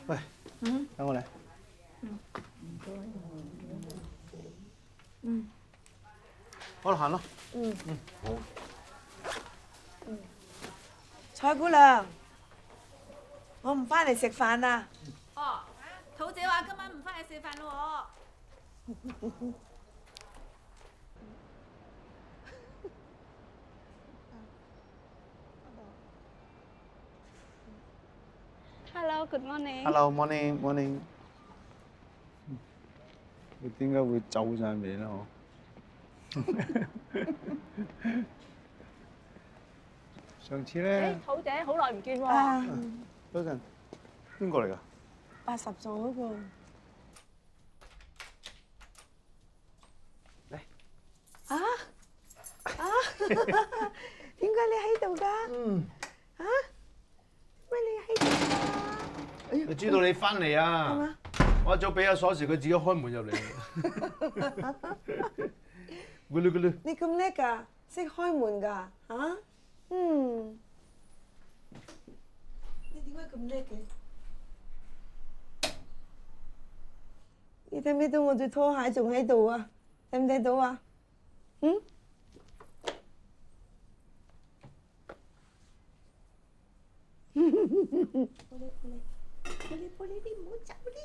喂，等我嚟。我度行咯。好。蔡姑娘，我唔翻嚟食飯啦。哦，兔姐話今晚唔翻嚟食飯咯喎。Hello，good morning。Hello，morning。你點解會皺晒眉咧？我上次咧，兔姐好耐唔見喎。嗰陣邊個嚟㗎？80座嗰個。嚟。點解你喺度㗎？乜你喺度㗎？佢知道你翻嚟啊！我一早俾咗鎖匙，佢自己開門入嚟。咕嚕咕嚕。你咁叻㗎，識開門㗎？你點解咁叻嘅？你睇唔睇到我對拖鞋仲喺度啊？睇唔睇到啊？玻璃，你唔好走呢！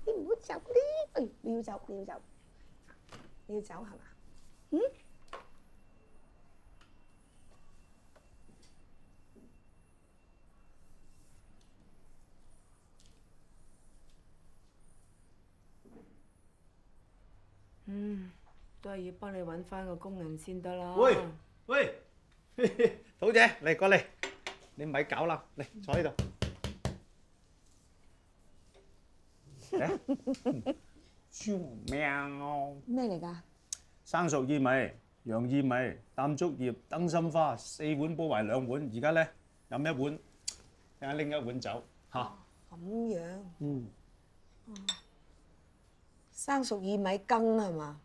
你唔好走呢！你要走係嘛？都係要幫你揾翻個工人先得啦。喂，兔姐嚟過嚟，你咪搞啦，嚟坐呢度。豬喵咩嚟㗎？生熟薏米、洋薏米、淡竹葉、燈芯花4碗煲埋2碗，而家咧飲1碗，陣間拎1碗走嚇。咁樣。生熟薏米羹係嘛？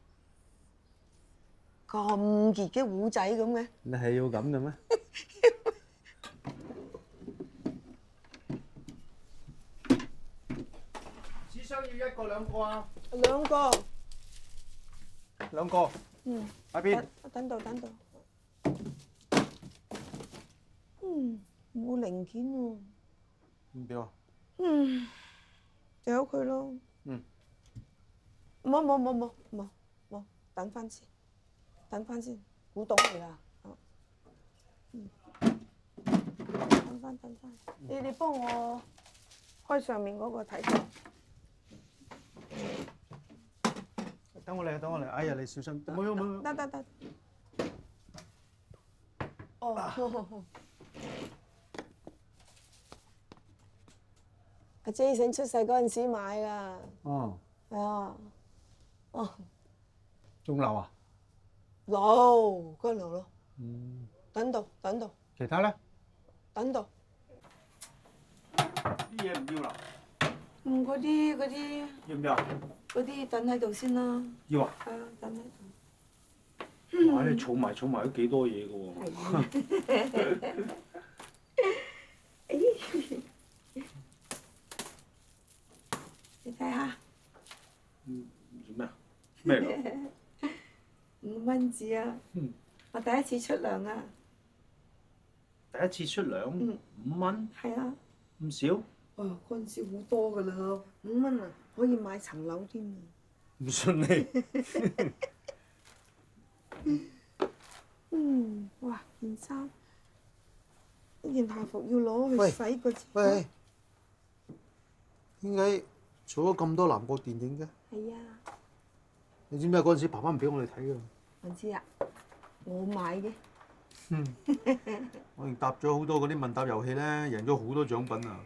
咁熱嘅糊仔咁嘅？你係要咁嘅咩？只需要1個2個啊？2個。2個。喺邊？等到。冇零件喎。唔俾我。由佢咯。冇，等翻先，古董嚟㗎。等翻，你幫我開上面嗰個睇睇。等我嚟，哎呀，你小心，冇。得。哦，好。阿 Jason 出世嗰陣時買㗎。哦。係啊。哦。仲留啊？留，該留咯。等到。其他咧？等到。啲嘢唔要啦。嗰啲。要唔要啊？嗰啲等喺度先啦。要啊。係啊，等喺度。哇！你儲埋都幾多嘢㗎喎。你睇下。做咩啊？咩㗎？5蚊紙啊！我第一次出糧啊！第一次出糧5蚊？係啊。咁少？嗰陣時好多㗎啦，5蚊啊，可以買層樓添啊！唔信你。哇！件衫，呢件校服要攞去洗嗰次。喂，點解做咗咁多南國電影嘅？係啊。你知唔知嗰陣時爸爸唔俾我哋睇㗎？我知啊，我買嘅。我亦搭咗好多嗰啲問答遊戲咧，贏咗好多獎品啊！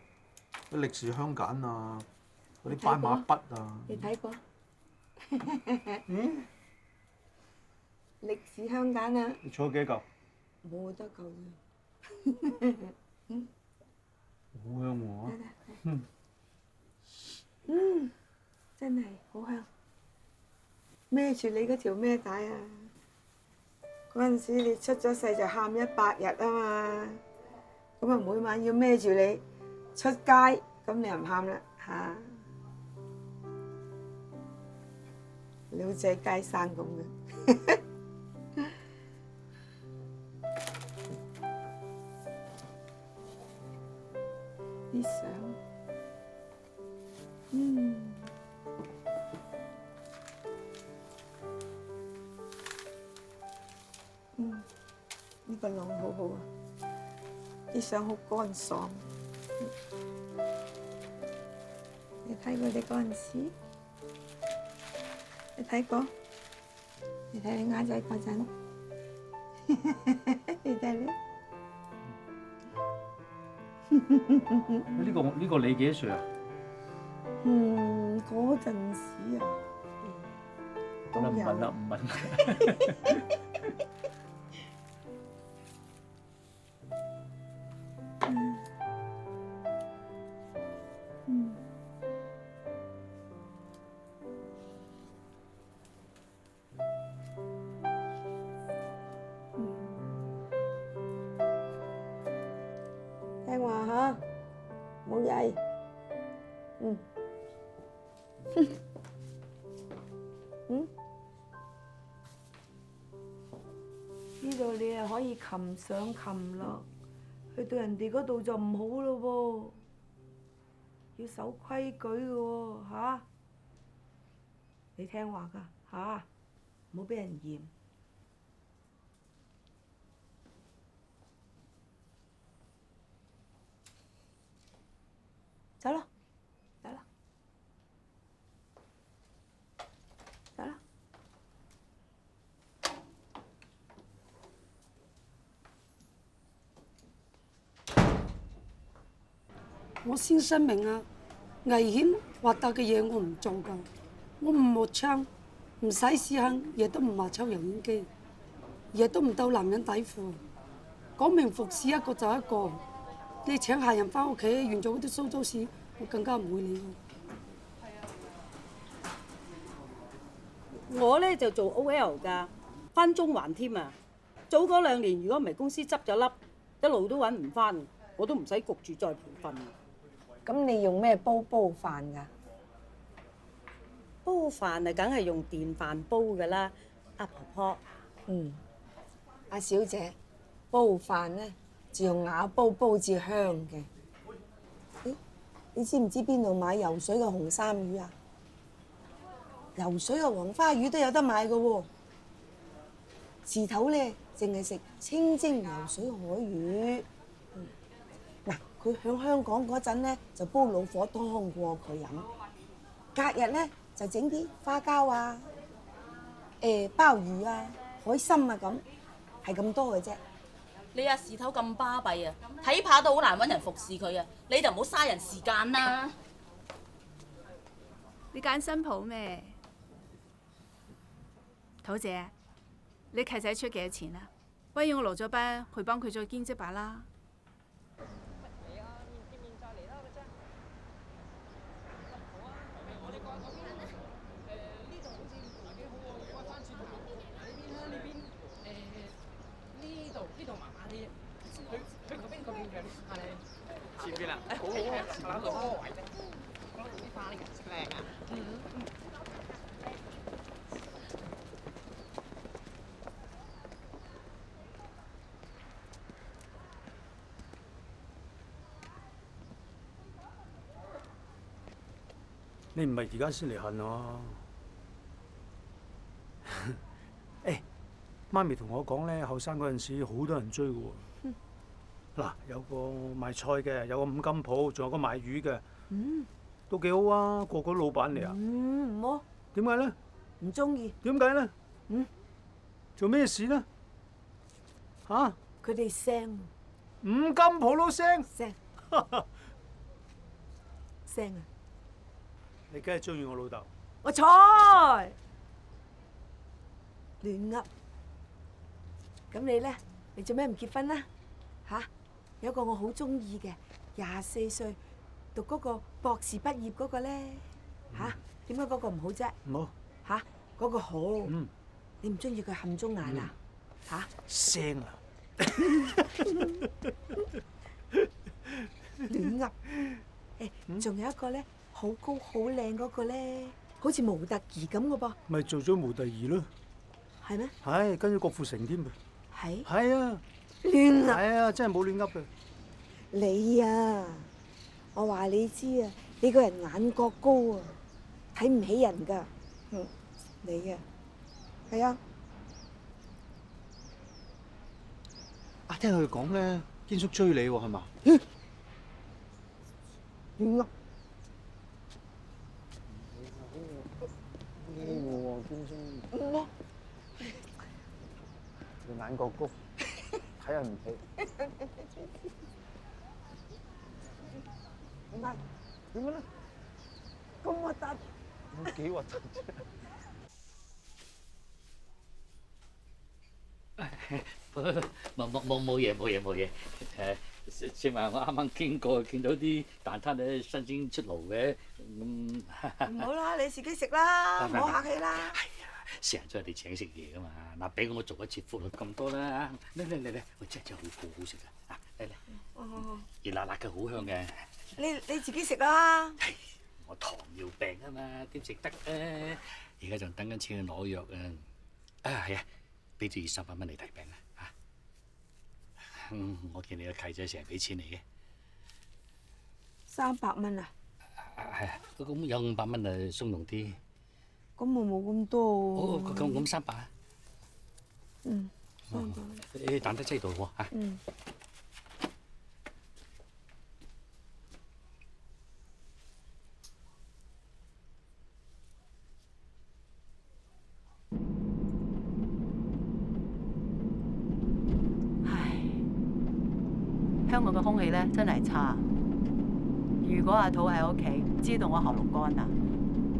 啲歷史香簡啊，嗰啲斑馬筆啊。你睇過？歷史香簡啊！你儲咗幾嚿？冇得夠啫。好香喎！真係好香。孭住你嗰條孭帶啊！嗰陣時你出咗世就喊100日啊嘛，咁啊每晚要孭住你出街，咁你又唔喊啦嚇？鳥仔街生咁嘅。啲相，呢個籠好好啊，啲相好乾爽。你睇過你嗰陣時？你睇過？你睇你啞仔嗰陣？你睇你。呢個你幾多歲啊？嗰陣時啊，都有。唔問啦，唔問啦。聽話嚇，冇曳。呢度你係可以擒上擒落，去到人哋嗰度就唔好咯喎，要守規矩嘅喎嚇。你聽話㗎嚇，唔好俾人嫌。走啦，走啦，走啦。我先聲明啊，危險核突嘅嘢我唔做㗎，我唔摸槍，唔使屎坑，亦都唔話抽油煙機，亦都唔鬥男人底褲，講明服侍一個就一個。你請客人翻屋企，完咗嗰啲餿糟事，我更加唔會理喎。我咧就做 OL 㗎，翻中環添啊！早嗰2年，如果唔係公司執咗笠，一路都揾唔翻，我都唔使焗住再培訓。咁你用咩煲飯㗎？煲飯啊，梗係用電飯煲㗎啦，阿婆婆。阿小姐，煲飯咧就用瓦煲至香嘅。咦，你知唔知邊度買游水嘅紅衫魚啊？游水嘅黃花魚都有得買嘅喎。字頭咧，淨係食清蒸游水海魚。嗱，佢響香港嗰陣咧，就煲老火湯過佢飲。隔日咧就整啲花膠啊、鮑魚啊、海參啊咁，係咁多嘅啫。你阿事頭咁巴閉啊，睇怕都好難揾人服侍佢啊！你就唔好嘥人時間啦。你揀新抱咩？土姐，你契仔出幾多錢啊？不如我落咗班去幫佢做兼職吧啦。前邊啊，好好啊，攞到嗰個位啫。啲花呢個靚啊！你唔係而家先嚟恨我？誒，媽咪同我講咧，後生嗰陣時好多人追嘅喎。嗱，有個賣菜嘅，有個五金鋪，仲有個賣魚嘅，都幾好啊！個個都老闆嚟啊！唔好。點解咧？唔中意。點解咧？做咩事咧？嚇？佢哋腥。五金鋪都腥。腥。腥啊！你梗係中意我老豆。我睬。亂噏。咁你咧？你做咩唔結婚啦？嚇？有個我好中意嘅，24歲讀嗰個博士畢業嗰個咧，嚇？點解嗰個唔好啫？唔好。嚇？嗰個好。你唔中意佢含中眼啊？嚇？腥啊！亂噏。誒，仲有一個咧，好高好靚嗰個咧，好似模特兒咁嘅噃。咪做咗模特兒咯。係咩？係，跟住郭富城添噃。係。係啊。亂噏。係啊，真係冇亂噏嘅。你啊，我話你知啊，你個人眼角高啊，睇唔起人㗎。你啊，係啊。啊，聽佢講咧，堅叔追你喎，係嘛？亂噏。堅叔。你眼角高，睇人唔起。點解？點解咧？咁核突？幾核突啫！冇嘢。正話我啱啱經過，見到啲蛋撻咧新鮮出爐嘅，咁唔好啦，你自己食啦，唔好客氣啦。係啊，成日都係你請食嘢噶嘛，嗱，俾我做一次福利咁多啦，嚟，我真係好食啊！嚟，熱辣辣嘅，好香嘅。你自己食啦。我糖尿病啊嘛，點食得啊？而家仲等緊錢去攞藥啊！係啊，俾咗200-300蚊嚟睇病啊！我見你個契仔成日俾錢你嘅。300蚊啊？係啊，咁有500蚊啊，鬆動啲。咁我冇咁多。哦，咁300啊？ 300。蛋得擠到喎嚇。香港嘅空氣咧真係差。如果阿土喺屋企知道我喉嚨乾啦，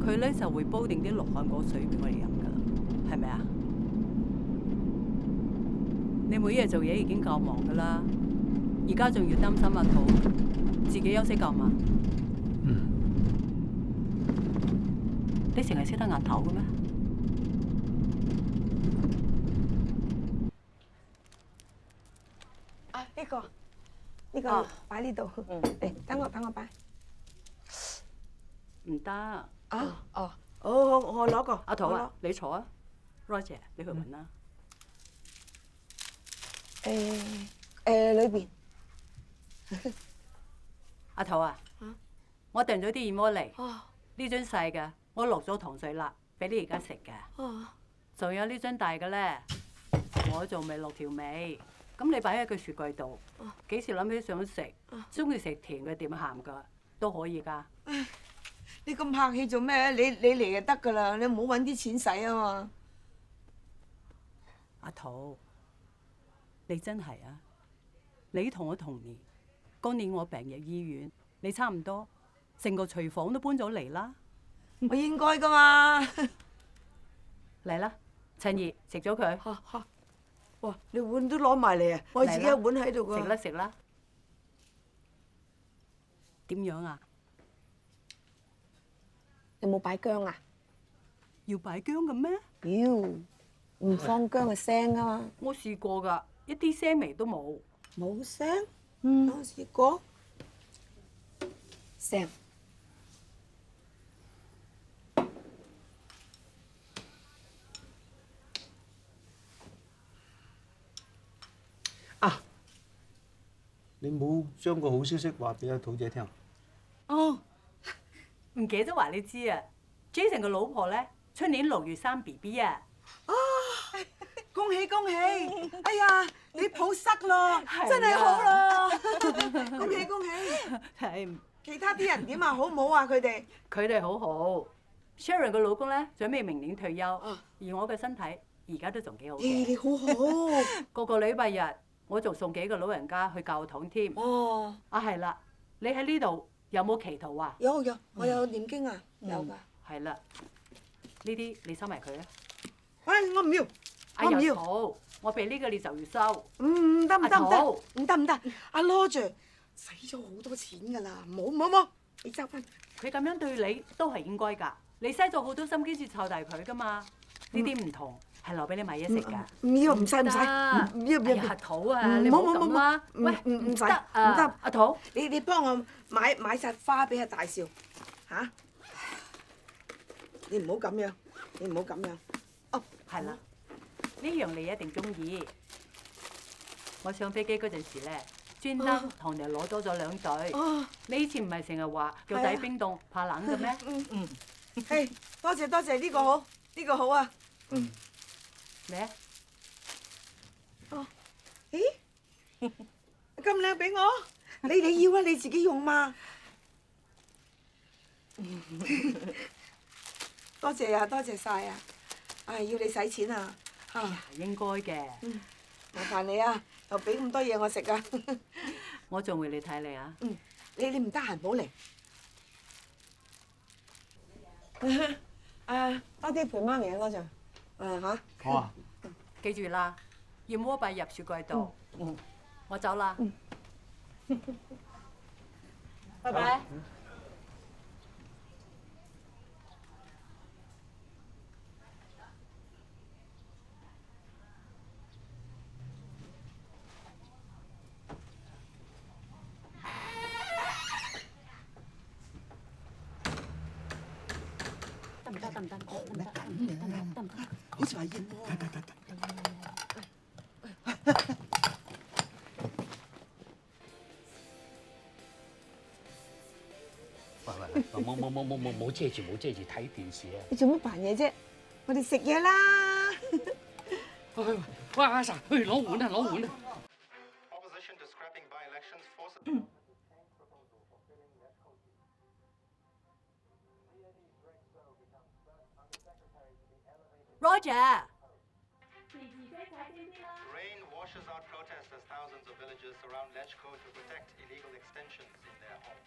佢咧就會煲定啲羅漢果水俾我哋飲㗎啦，係咪啊？你每日做嘢已經夠忙㗎啦，而家仲要擔心阿土，自己休息夠嘛？你成日識得硬頭嘅咩？啊，呢個擺呢度。嚟，等我擺。唔得。好，我攞個。阿土啊，你坐啊 ，Roger，你去揾啦。裏邊。阿桃啊，我訂咗啲燕窩嚟，呢樽細嘅我落咗糖水啦，俾你而家食嘅。仲有呢樽大嘅咧，我仲未落調味。咁你擺喺個雪櫃度，幾時諗起想食，中意食甜嘅點鹹嘅都可以㗎。你咁客氣做咩？你嚟就得㗎啦，你唔好揾啲錢使啊嘛。阿桃，你真係啊！你同我同年，嗰年我病入醫院，你差唔多成個廚房都搬咗嚟啦。我應該㗎嘛。嚟啦，趁熱食咗佢。哇！你碗都攞埋嚟啊！我自己一碗喺度㗎。食啦食啦。點樣啊？有冇擺薑啊？要擺薑嘅咩？妖，唔放薑嘅腥啊嘛。我試過㗎，一啲腥味都冇。冇聲？我試過。腥。你冇將個好消息話俾阿桃姐聽。哦，唔記得話你知啊 ，Jason 個老婆咧，出年6月生 BB 啊！啊！恭喜恭喜！哎呀，你抱塞咯，真係好咯！恭喜恭喜！係。其他啲人點啊？好唔好啊？佢哋？佢哋好好。Sharon 個老公咧，準備明年退休，而我嘅身體而家都仲幾好嘅。你好好。個禮拜日。我仲送幾個老人家去教堂添。哦。啊係啦，你喺呢度有冇祈禱啊？有，我有念經啊，有㗎。係啦，呢啲你收埋佢啊。唉，我唔要，我唔要。好，我俾呢個你就要收。唔得，阿 Roger 使咗好多錢㗎啦，冇，你收翻。佢咁樣對你都係應該㗎，你嘥咗好多心機先湊大佢㗎嘛，呢啲唔同。係留俾你買嘢食㗎。唔要，唔使，唔要。阿桃啊，你唔好咁啦。喂，唔使，得阿桃，你幫我買曬花俾阿大少嚇。你唔好咁樣，哦，係啦，呢樣你一定中意。我上飛機嗰陣時咧，專登同你攞多咗2對。你以前唔係成日話腳底冰凍怕冷嘅咩？係，多謝，呢個好啊。咩？哦，咦？咁靚俾我，你要啊？你自己用嘛。多謝啊，多謝晒啊！唉，要你使錢啊！應該嘅。麻煩你啊，又俾咁多嘢我食啊！我仲會嚟睇你啊。你唔得閒唔好嚟。多啲陪媽咪啊，嗰陣。嚇。好啊。記住啦，燕窩擺入雪櫃度。我走啦。拜拜。得，好似話燕窩。得。喂，冇遮住睇電視啊！你做乜扮嘢啫？我哋食嘢啦！喂，阿 Sa，去攞碗啊！Roger。Rain washes out protesters, thousands of villagers surround Lechko to protect illegal extensions in their home.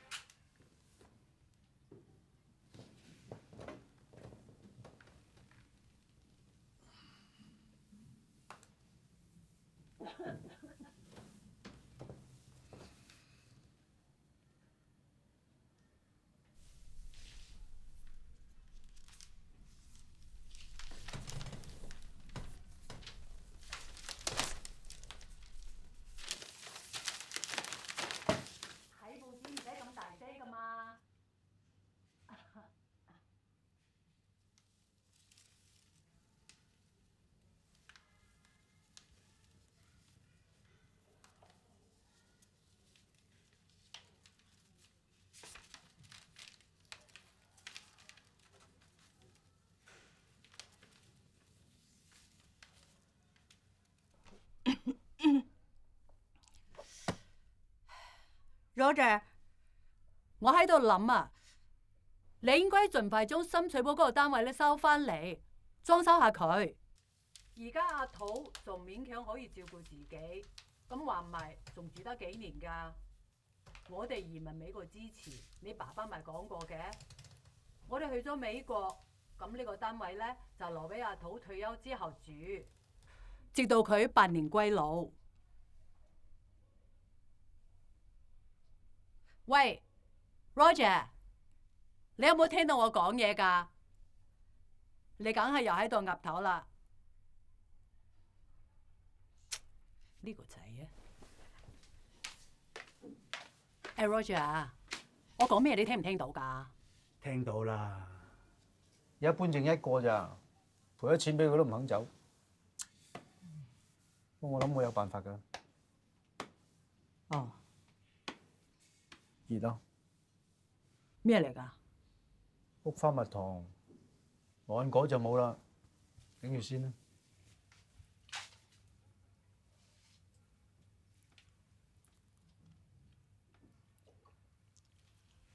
Roger， 我喺度諗啊，你應該盡快將深水埗嗰個單位咧收翻嚟，裝修下佢。而家阿土仲勉強可以照顧自己，咁話唔埋仲住得幾年㗎？我哋移民美國之前，你爸爸咪講過嘅，我哋去咗美國，咁呢個單位咧就留俾阿土退休之後住，直到佢百年歸老。喂 ，Roger， 你有冇聽到我講嘢㗎？你梗係又喺度岌頭啦。呢個仔啊！誒 Roger， 我講咩你聽唔聽到㗎？聽到啦。而家搬剩一個咋，賠咗錢俾佢都唔肯走。不過我諗我有辦法㗎。哦。熱咯。咩嚟㗎？菊花蜜糖，按果就冇啦，頂住先啦。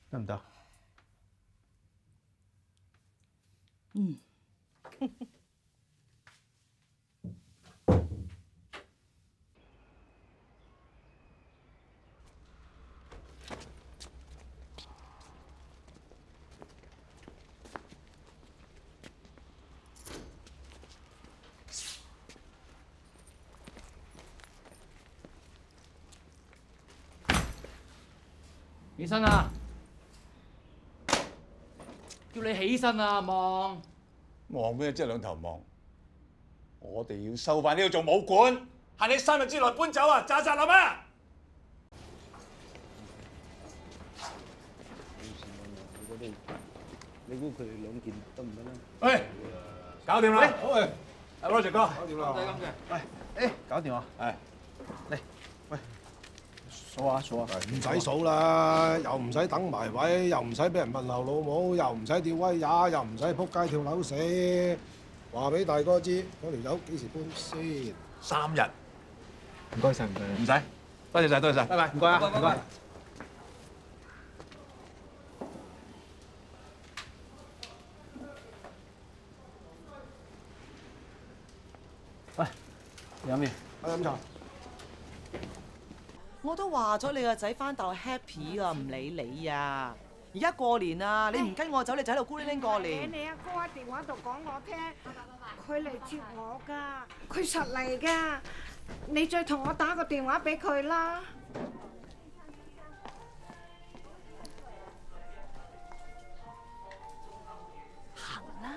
得唔得？嗯。起身啊！叫你起身啊！望咩啫？兩頭望。我哋要收翻呢度做武館，限你3日之內搬走啊！喳喳諗啊！你估佢哋2件得唔得咧？喂，搞掂啦！好誒，阿 Roger 哥，搞掂啦！咁嘅。喂，搞掂啊！係。嚟，喂，數下數下。唔使數啦，又唔使等埋位，又唔使俾人問候老母，又唔使吊威也，又唔使撲街跳樓死。話俾大哥知，嗰條友幾時搬先？3日。唔該晒，唔該。唔使，多謝晒，多謝晒，拜拜。唔該啊，唔該。喂，你飲咩？我飲茶。我都話咗你個仔翻大陸 happy 啊，唔理你啊！而家過年啊，你唔跟我走，你就喺度孤零零過年。你阿哥喺電話度講我聽，佢嚟接我㗎，佢實嚟㗎。你再同我打個電話俾佢啦。行啦。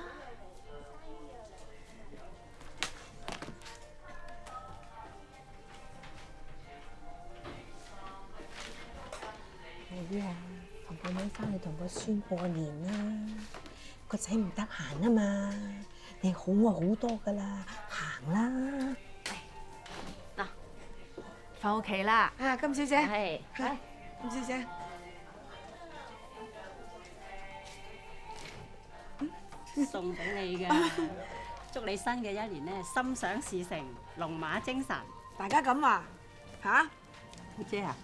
你啊，同個女翻去同個孫過年啦。個仔唔得閒啊嘛，你好我好多噶啦，行啦。嗱，翻屋企啦。啊，金小姐。係。金小姐。送俾你㗎，祝你新嘅一年咧心想事成，龍馬精神。大家咁話嚇？姐啊，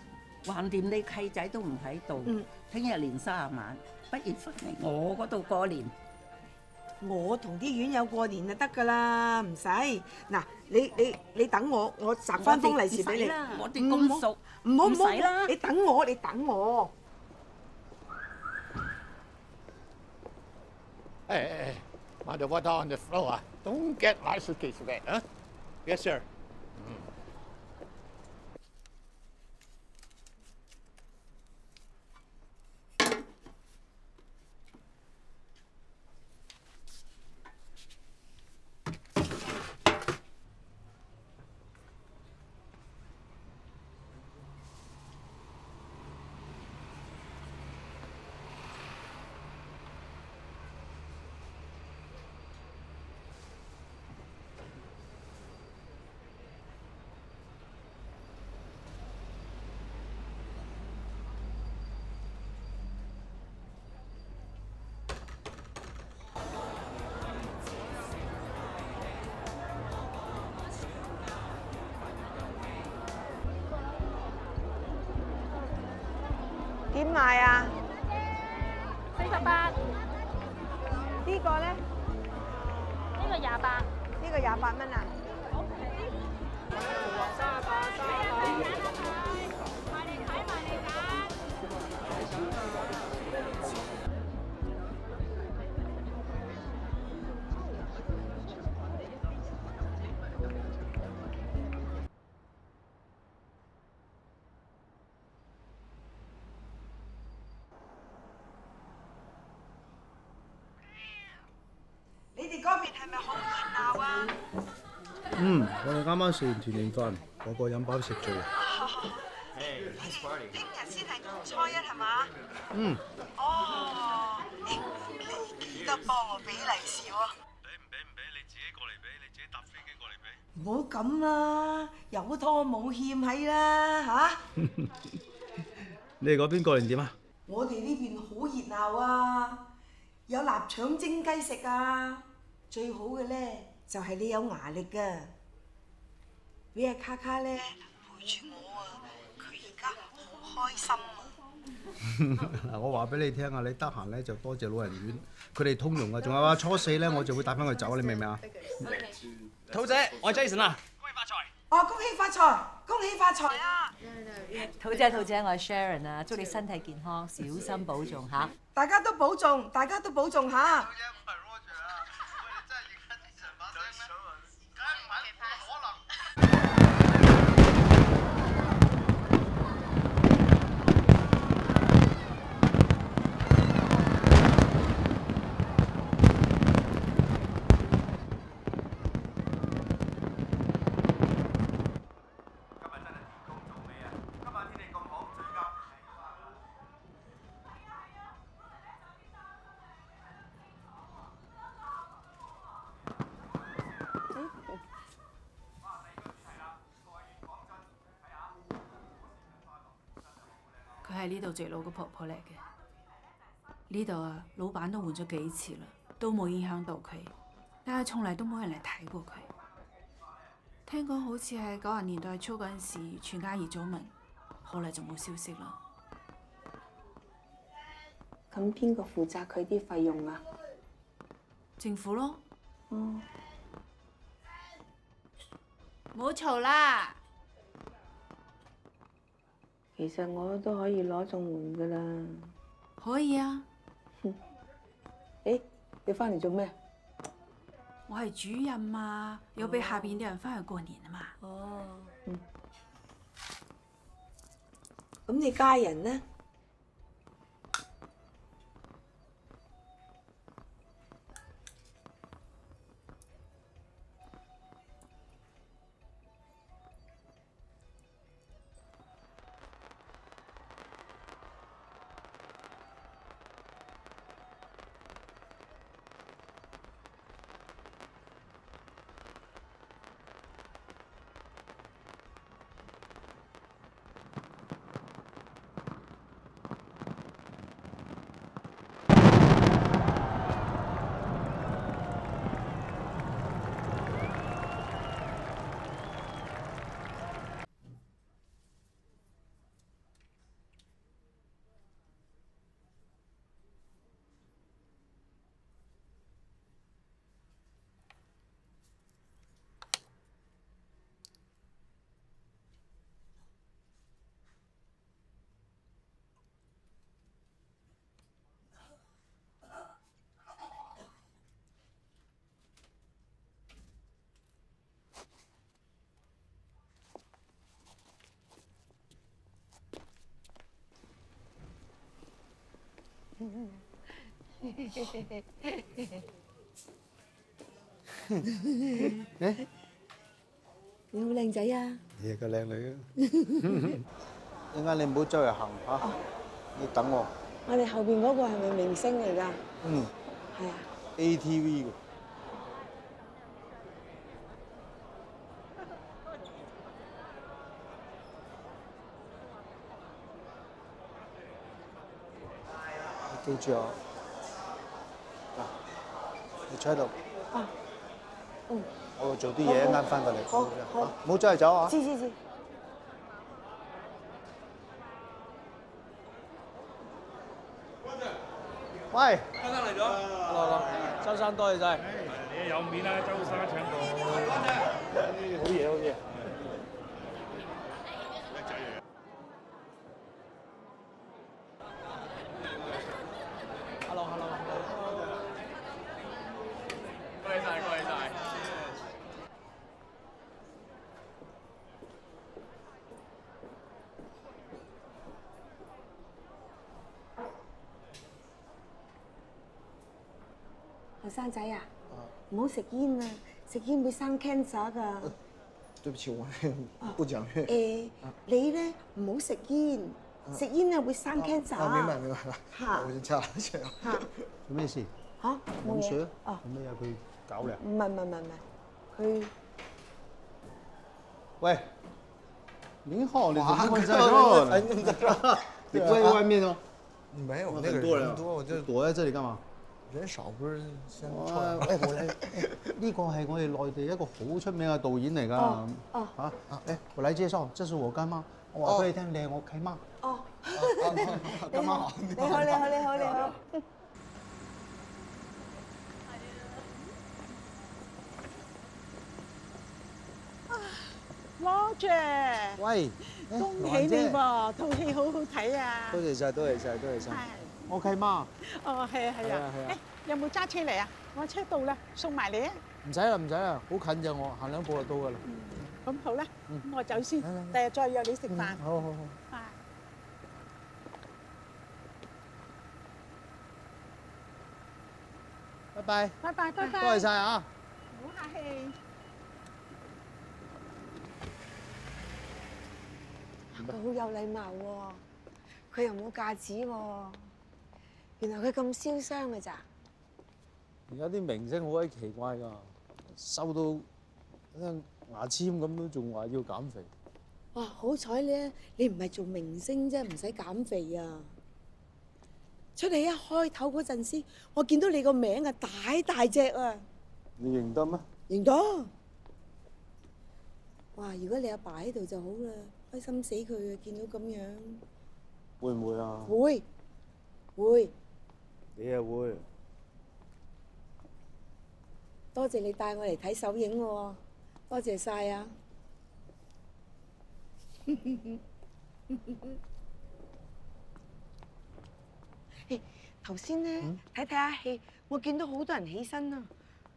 橫掂你契仔都唔喺度，聽日年30晚，不如翻嚟我嗰度過年。我同啲院友過年就得㗎啦，唔使。嗱，你等我，我摘翻封利是俾你。我哋咁熟，唔好唔使啦。你等我，你等我。Hey, mother, water on the floor. Don't get my suitcase wet, huh? Yes, sir. 點賣啊？48。呢個咧？呢個28。呢個28蚊啊？你哋嗰邊係咪好熱鬧啊？我哋啱啱食完團年飯，個個飲飽食醉。聽日先係初一係嘛？哦，你記得幫我俾利是喎。唔好咁啦，有拖冇欠係啦嚇。你哋嗰邊過年點啊？我哋呢邊好熱鬧啊，有臘腸蒸雞食啊！最好嘅咧就係你有牙力㗎。俾阿卡卡咧陪住我啊，佢而家好開心啊！嗱，我話俾你聽啊，你得閒咧就多謝老人院，佢哋通融啊。仲有啊，初4咧我就會帶翻佢走，你明唔明啊？兔仔，我係 Jason 啊！哦，恭喜發財，恭喜發財啊！兔姐，我係 Sharon 啊，祝你身體健康，小心保重嚇。大家都保重，大家都保重嚇。佢係呢度最老嘅婆婆嚟嘅。呢度啊，老闆都換咗幾次啦，都冇影響到佢，但係從嚟都冇人嚟睇過佢。聽講好似係90年代初嗰陣時，全家移咗民，後嚟就冇消息啦。咁邊個負責佢啲費用啊？政府咯。哦。冇嘈啦！其實我都可以攞綜援㗎啦。可以啊。誒，你翻嚟做咩？我係主任嘛，有俾下邊啲人翻去過年啊嘛。哦。咁你家人呢？你好靚仔啊！你係個靚女啊！陣間你唔好周圍行嚇，你等我。我哋後邊嗰個係咪明星嚟㗎？係啊。ATV 嘅。記住我，嗱，你坐喺度。我做啲嘢，一陣翻過嚟。好，唔好周圍走啊！知。喂，周生嚟咗。落，周生多謝晒。你有面啦，周生請過。好嘢，好嘢。Hello，恭喜晒，恭喜晒。後生仔啊，唔好食煙啊！食煙會生 cancer 㗎。對不起，我不講粵。你咧唔好食煙，食煙咧會生 cancer。明白啦。嚇，我先插下先。嚇，有咩事？嚇，冇嘢。哦，有咩啊？佢搞你啊？唔係，佢。喂，您好，你怎麼會在這？你不在外面嗎？沒有，很多人，多，我就躲在這裡幹嘛？人少，不是先出來。喂，我嚟，呢個係我哋內地一個好出名嘅導演嚟㗎。嚇，我來介紹，這是我乾媽。我話俾你聽，你係我契媽。哦，乾媽好。你好。羅姐，喂，恭喜你喎，套戲好好睇啊！多謝晒。我契媽。哦，係啊。誒，有冇揸車嚟啊？我車到啦，送埋你啊！唔使啦，好近咋我，行2步就到㗎啦。咁好啦，咁我走先，第日再約你食飯。好。拜拜。拜。多謝晒啊！唔好客氣。佢好有禮貌喎，佢又冇架子喎，原來佢咁燒傷嘅咋？而家啲明星好鬼奇怪㗎，瘦到牙籤咁都仲話要減肥。哇！好彩咧，你唔係做明星啫，唔使減肥啊！出嚟一開頭嗰陣時，我見到你個名啊，大隻啊！你認得咩？認得。哇！如果你阿爸喺度就好啦。開心死佢啊！見到咁樣，會唔會啊？會。你又會？多謝你帶我嚟睇首映喎，多謝晒啊！頭先咧睇下戲，我見到好多人起身啊，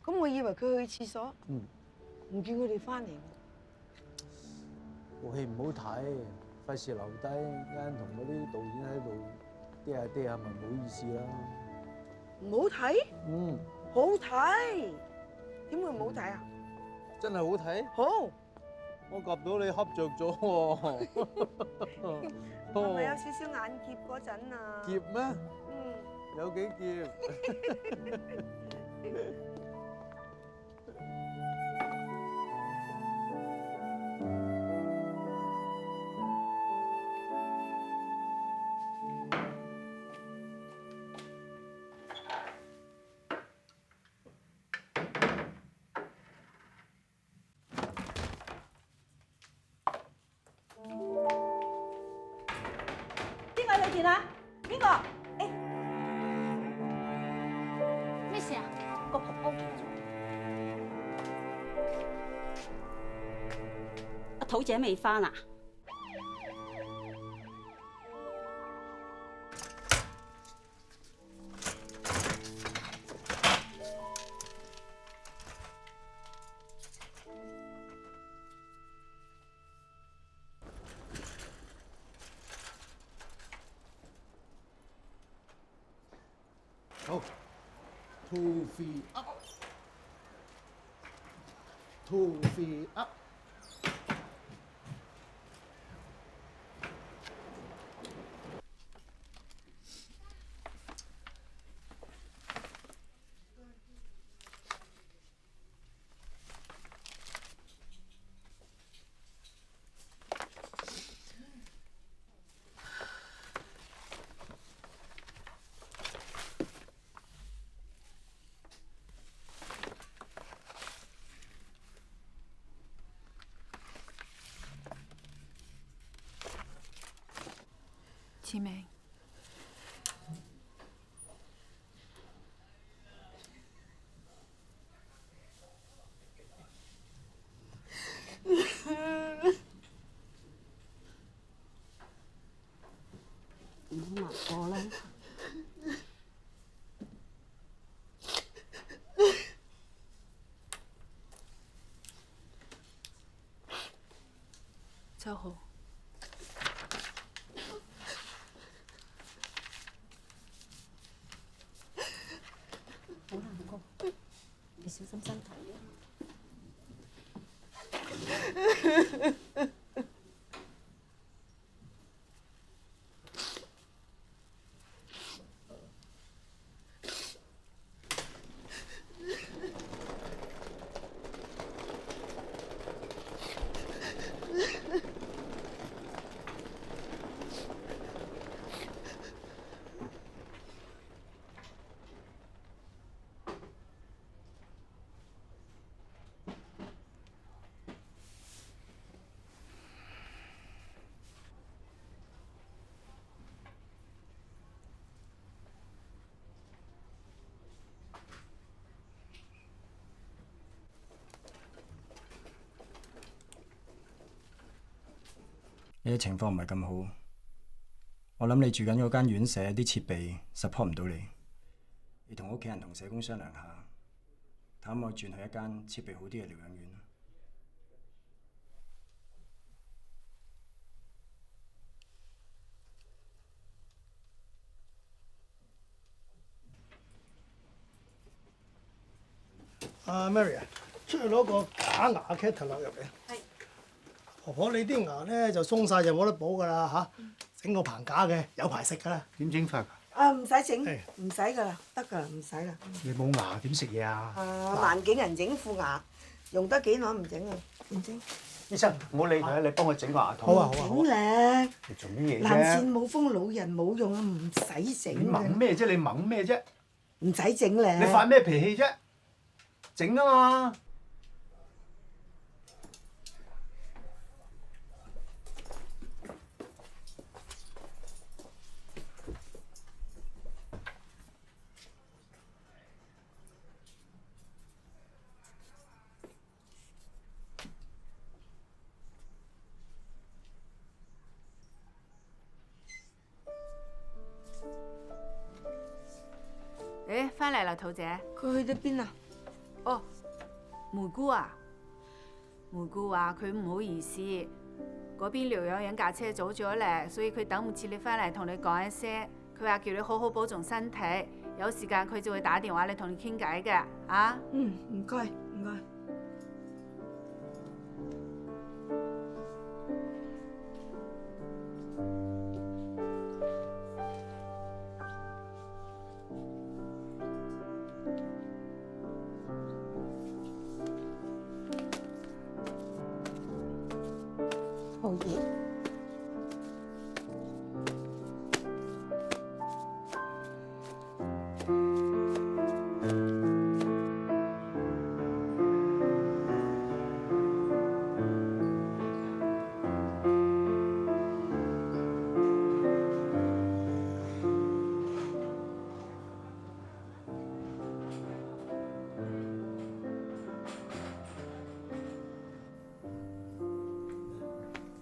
咁我以為佢去廁所，唔見佢哋翻嚟。部戲唔好睇，費事留低，一陣同嗰啲導演喺度嗲下咪唔好意思啦。唔好睇？好睇。點會唔好睇啊？真係好睇？好。我及到你恰着咗喎。係咪有少少眼澀嗰陣啊？澀咩？有幾澀？邊個？咩事啊？個婆婆阿土姐未返啊？好 ，2 feet up，2 feet up。志明，過啦。周浩，好啦，老公，你小心身體啊！你嘅情況唔係咁好，我諗你住緊嗰間院舍啲設備 support 唔到你，你同屋企人同社工商量下，睇可唔可以轉去一間設備好啲嘅療養院。阿 Mary 啊，出去攞個假牙 catalog 入嚟。係。婆婆，你啲牙咧就鬆晒就冇得補噶啦嚇，整個棚架嘅有排食噶啦。點整法㗎？啊，唔使整，唔使噶啦，得噶啦，唔使啦。你冇牙點食嘢啊？環境人整副牙，用得幾耐唔整啊？唔整。醫生，唔好理佢，你幫我整個牙套。好啊好啊。整咧。你做咩嘢啫？藍線冇風老人冇用啊，唔使整。你掹咩啫？你掹咩啫？唔使整咧。你發咩脾氣啫？整啊嘛！誒，翻嚟啦，桃姐。佢去咗邊啊？哦，梅姑啊，梅姑話佢唔好意思，嗰邊療養院架車早咗嚟，所以佢等唔切你翻嚟同你講一聲。佢話叫你好好保重身體，有時間佢就會打電話嚟同你傾偈嘅，啊？嗯，唔該，唔該。好嘢。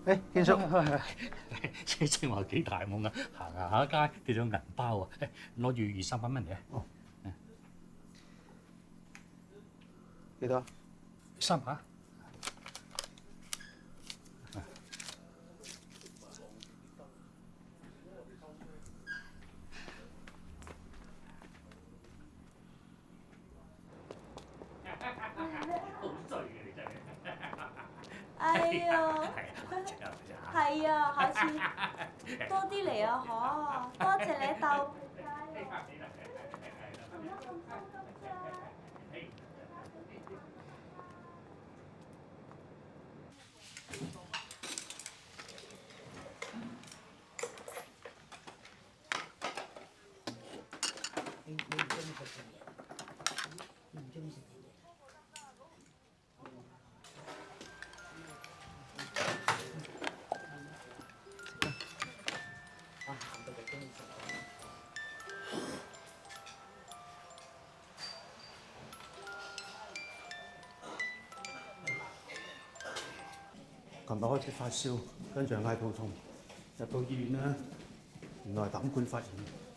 誒，建叔，車正話幾大懵啊！行下街跌咗銀包啊！攞住200-300蚊嚟啊！哦，幾多？300。哎呀，係啊，下次多啲嚟啊，嗬！多謝你鬥。琴日開始發燒，跟住嗌肚痛，入到醫院啦，原來係膽管發炎，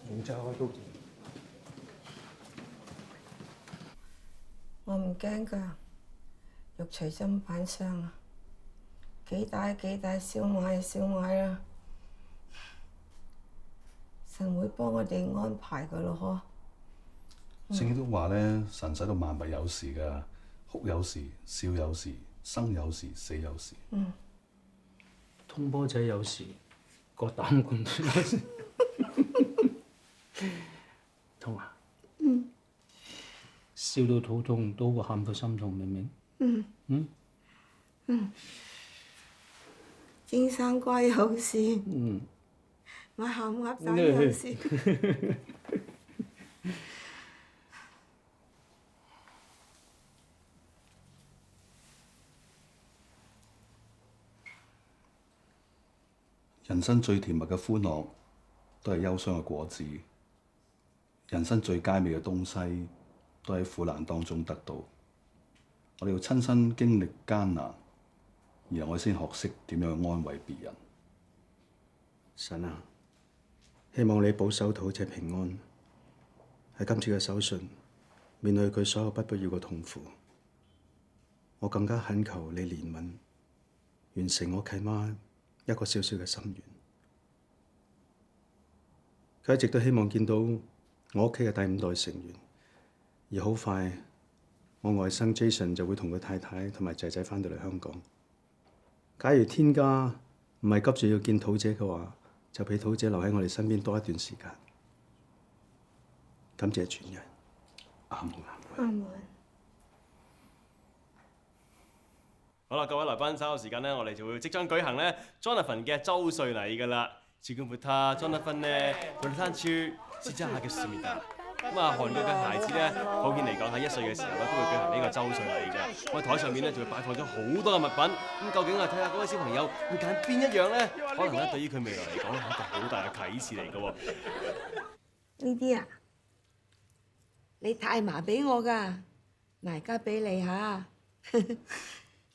仲真係開刀掂。我唔驚㗎，肉隨砧板上啊，幾大燒賣就燒賣啦，神會幫我哋安排㗎咯，嗬。聖經都話咧，神使到萬物有時㗎，哭有時，笑有時，生有時，死有時。通波仔有時，個膽管都有時。痛啊！笑到肚痛都會喊到心痛，明唔明？天生乖有事，我喊鴨仔有事。人生最甜蜜嘅歡樂，都係憂傷嘅果子；人生最佳美嘅東西，都喺苦難當中得到。我哋要親身經歷艱難，然後我先學識點樣去安慰別人。神啊，希望你保守土姐平安，喺今次嘅手術面對佢所有不必要嘅痛苦。我更加懇求你憐憫，完成我契媽一個小小嘅心願。佢一直都希望見到我屋企嘅第5代成員，而好快我外甥 Jason 就會同佢太太同埋仔仔返到嚟香港。假如天家唔係急住要見土姐嘅話，就俾土姐留喺我哋身邊多一段時間。感謝全人，阿門。阿門。好啦，各位來賓，稍後時間咧，我哋就會即將舉行咧 Jonathan 嘅周歲禮㗎啦。지금부터 Jonathan咧會探出시작하겠습니다。咁啊，韓國嘅孩子咧，普遍嚟講喺1歲嘅時候咧，都會舉行呢個周歲禮嘅。我哋台上面咧就會擺放咗好多嘅物品。咁究竟啊，睇下嗰位小朋友會揀邊一樣咧？可能咧對於佢未來嚟講係一個好大嘅啟示嚟嘅喎。呢啲啊，你太嫲俾我㗎，嗱而家俾你嚇。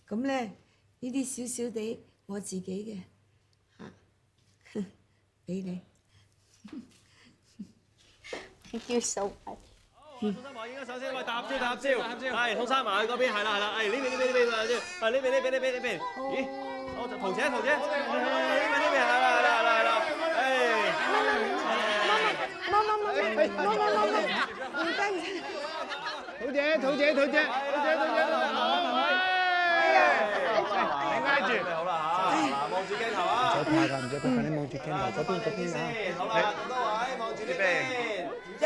咁咧，呢啲少少地我自己嘅嚇，俾你。Thank you so much。好，通山麻影一手先，喂，搭招，係通山麻去嗰邊，係啦，係呢邊，係呢邊，咦，我就桃姐，呢邊，係啦，唔得，土姐，你挨住，好啦嚇，嗱，望住鏡頭啊，唔使怕㗎，你望住鏡頭嗰邊啊。好啦，咁多位望住呢邊，1、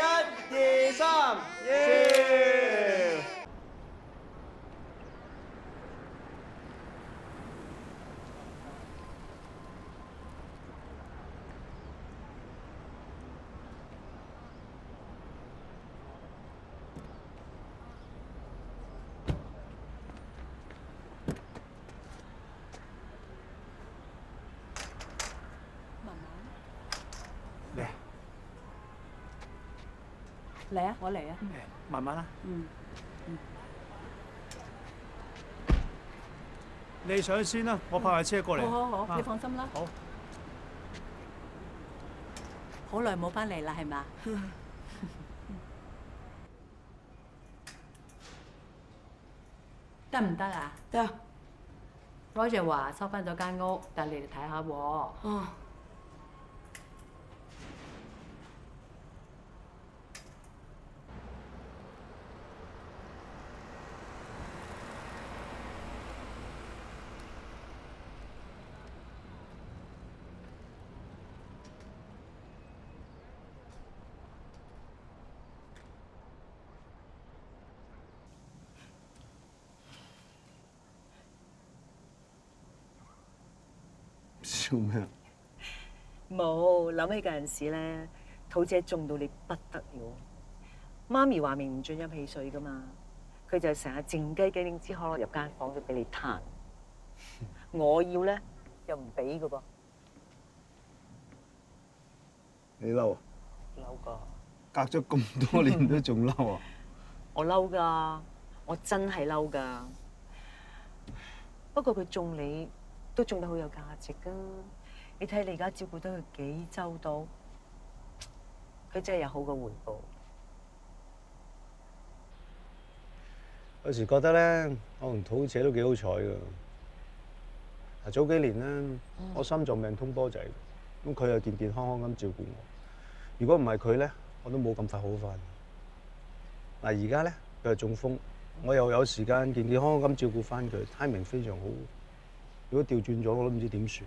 2、3，笑。嚟啊！我嚟啊！慢慢啦。你上先啦，我泊下車過嚟。好，你放心啦。好。好耐冇翻嚟啦，係嘛？得唔得啊？得。Roger 話收翻咗間屋，帶你嚟睇下喎。哦。笑咩？冇諗起嗰陣時咧，土姐中到你不得了。媽咪話明唔准飲汽水噶嘛，佢就成日靜雞雞拎支可樂入間房度俾你嘆。我要咧又唔俾噶噃。你嬲啊？嬲噶。隔咗咁多年都仲嬲啊？我嬲噶，我真係嬲噶。不過佢中你都中得好有價值噶。你睇你而家照顧得佢幾周到，佢真係有好嘅回報。有時覺得咧，我同土姐都幾好彩㗎。嗱，早幾年咧，我心臟病通波仔，咁佢又健健康康咁照顧我。如果唔係佢咧，我都冇咁快好返。嗱，而家咧佢又中風，我又有時間健健康康咁照顧翻佢 ，timing 非常好。如果調轉咗，我都唔知點算，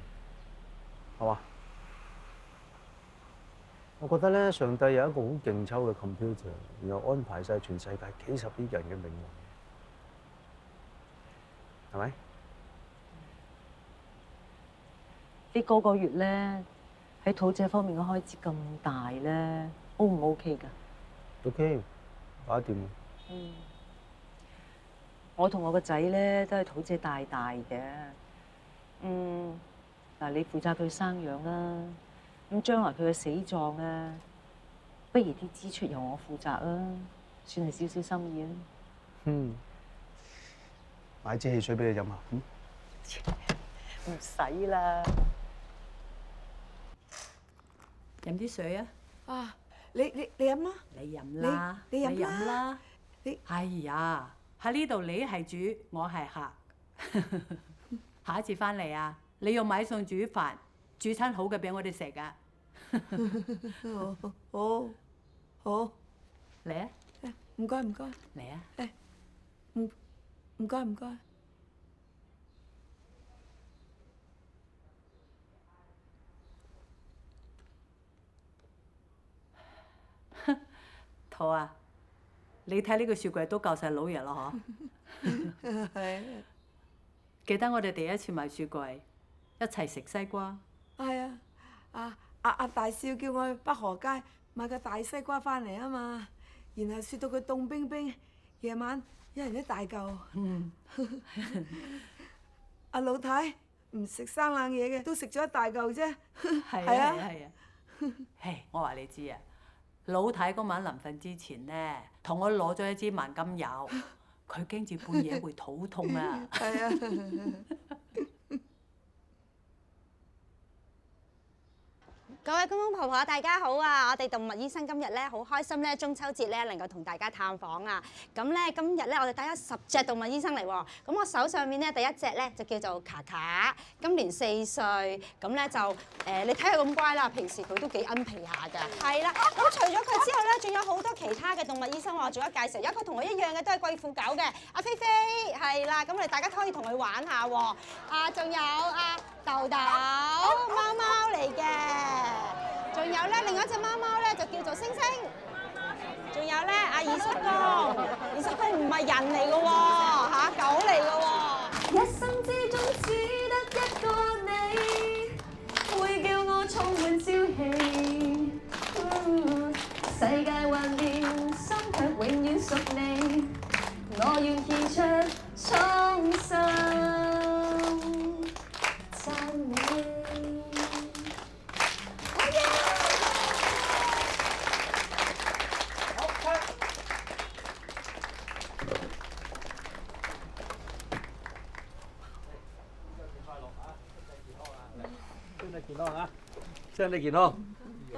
係嘛？我覺得咧，上帝有一個好勁抽嘅 computer，然後安排晒全世界幾十億人嘅命運，係咪？你個個月咧喺土姐方面嘅開支咁大咧，O 唔 OK 㗎 ？OK， 搞得掂。我同我個仔咧都係土姐大嘅。嗱，你負責佢生養啦。咁將來佢嘅死狀啊，不如啲支出由我負責啦，算係少少心意啦。買支汽水俾你飲下。唔使啦。飲啲水啊！啊，你飲啊！你飲啦，你飲啦！哎呀，喺呢度你係主，我係客。下一次翻嚟啊，你要買餸煮飯，煮餐好嘅俾我哋食啊！好，好，嚟啊！唔該，嚟啊！唔該。肚啊！你睇呢個雪櫃都夠晒老嘢咯，嗬？係。記得我哋第一次買雪櫃，一齊食西瓜。係啊！阿大少叫我去北河街買個大西瓜翻嚟啊嘛，然後雪到佢凍冰冰，夜晚一人一大嚿。阿老太唔食生冷嘢嘅，都食咗一大嚿啫。係啊！嘿，我話你知啊，老太嗰晚臨瞓之前呢，同我攞咗一支萬金油，佢驚住半夜會肚痛啊。係啊！各位公公婆婆大家好啊！我哋動物醫生今日咧好開心咧，中秋節咧能夠同大家探訪啊！咁咧今日咧我哋帶咗10隻動物醫生嚟喎。咁我手上面咧第一隻咧就叫做卡卡，今年4歲。咁咧就你睇佢咁乖啦，平時佢都幾奀皮下㗎。係啦，咁除咗佢之後咧，仲有好多其他嘅動物醫生我做咗介紹。有一個同我一樣嘅都係貴婦狗嘅，阿菲菲係啦。咁我哋大家都可以同佢玩下喎。仲有豆豆貓貓嚟嘅。仲有咧，另外一隻貓貓咧就叫做星星。仲有咧，二叔公唔係人嚟嘅喎，狗嚟嘅喎。一生之中只得一個你，會叫我充滿朝氣。世界幻變，心卻永遠屬你。我願獻出衷心讚美。身體健康，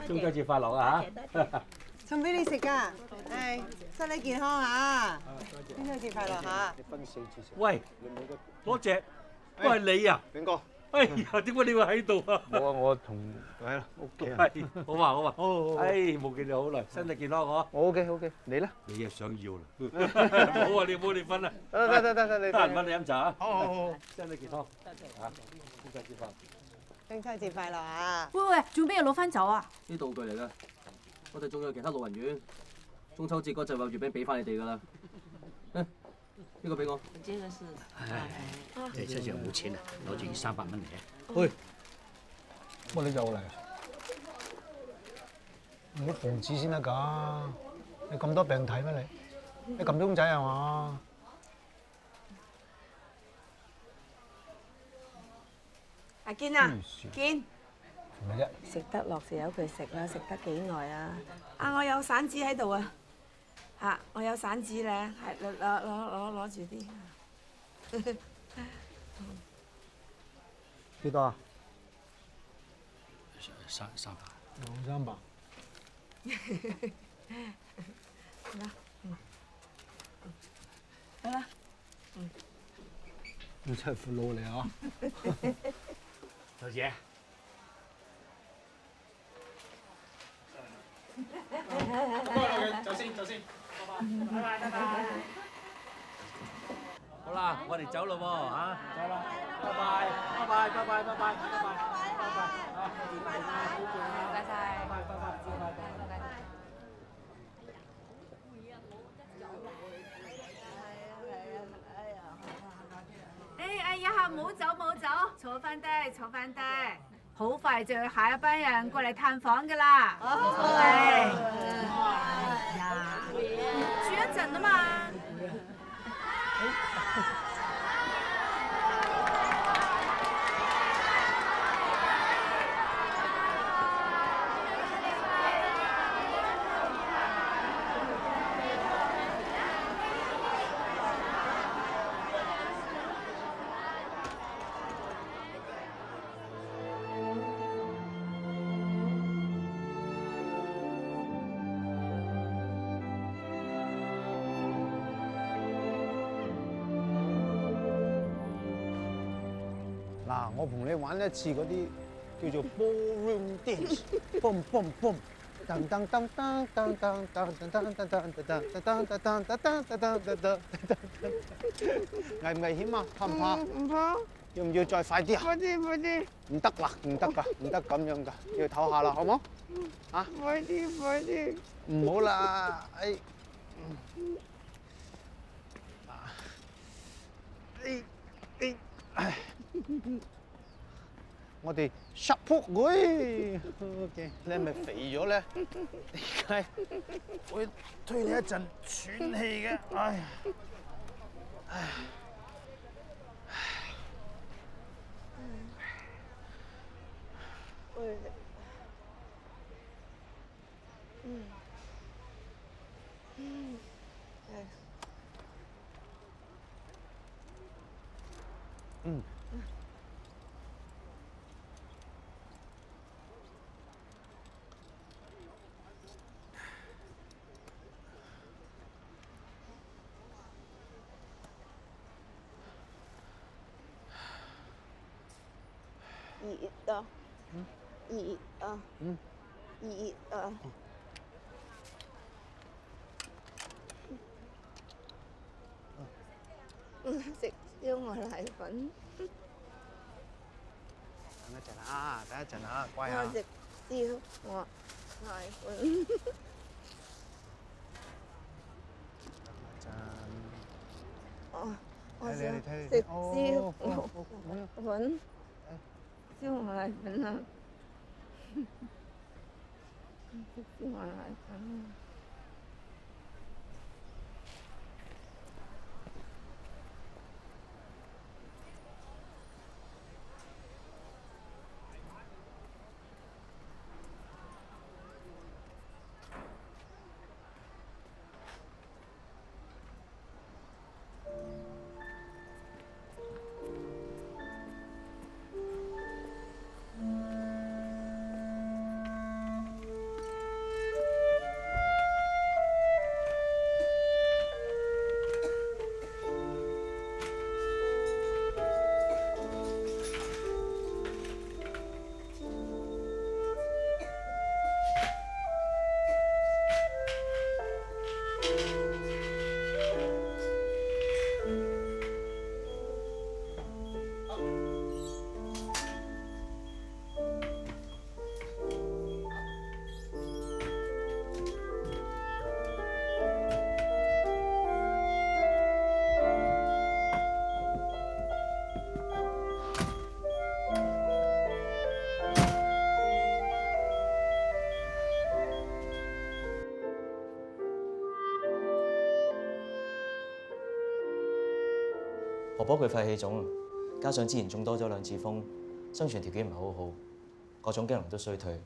中秋節快樂啊嚇！送俾你食㗎，係身體健康啊！中秋節快樂嚇！喂，嗰隻都係你啊，炳哥。哎呀，點解你會喺度啊？冇啊，我同係啦屋企人。係，好啊，哎，冇見你好耐，身體健康嗬。我 OK，你咧？你又想要啦？好啊，你瞓啦。得，你得閒揾你飲茶啊！好，身體健康嚇，中秋節快樂！中秋節快樂啊！喂，做咩要攞翻走啊？啲道具嚟㗎，我哋仲有其他老人院，中秋節嗰陣話月餅俾翻你哋㗎啦。呢個俾我。呢個是。你身上冇錢啊，攞住200-300蚊嚟啊！喂，乜你又嚟？唔好奉旨先得㗎，你咁多病睇咩你？你撳鐘仔係嘛？阿堅啊，堅，咩啫？食得落就由佢食啦，食得幾耐啊？我有散紙喺度啊！我有散紙咧，係攞住啲。幾多啊？300。300。啦，好啦，你真係苦佬嚟啊！小姐，走先，拜拜。好啦，我哋走咯喎嚇，走啦，拜拜，拜晒。哎呀，唔好走，坐翻低，好快就有下一班人過嚟探訪噶啦。係。呀，住一陣啊嘛。嗱，我同你玩一次嗰啲叫做 ballroom dance，boom boom boom，噔噔噔噔噔噔噔噔噔噔噔噔噔噔噔噔噔噔噔，危唔危險啊？怕唔怕？唔怕。要唔要再快啲啊？快啲。唔得啦，唔得咁樣㗎，要唞下啦，好冇？啊？快啲。唔好啦，我哋 shut up 會，OK， 你係咪肥咗咧？點解會推你一陣喘氣嘅？唉。熱啊！食燒鵝瀨粉。等一陣啊，乖啊！我食燒鵝瀨粉。我想食燒鵝粉，燒鵝瀨粉啊！燒鵝瀨粉。婆婆佢肺氣腫啊，加上之前中多咗2次風，生存條件唔係好好，各種機能都衰退，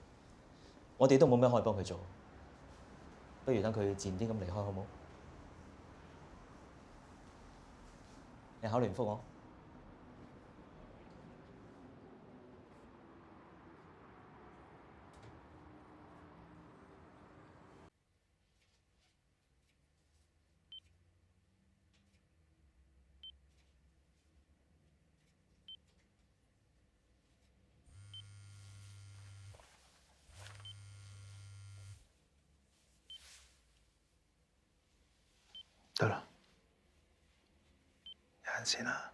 我哋都冇咩可以幫佢做，不如等佢自然啲咁離開好冇？你考慮唔覆我？陣先啦。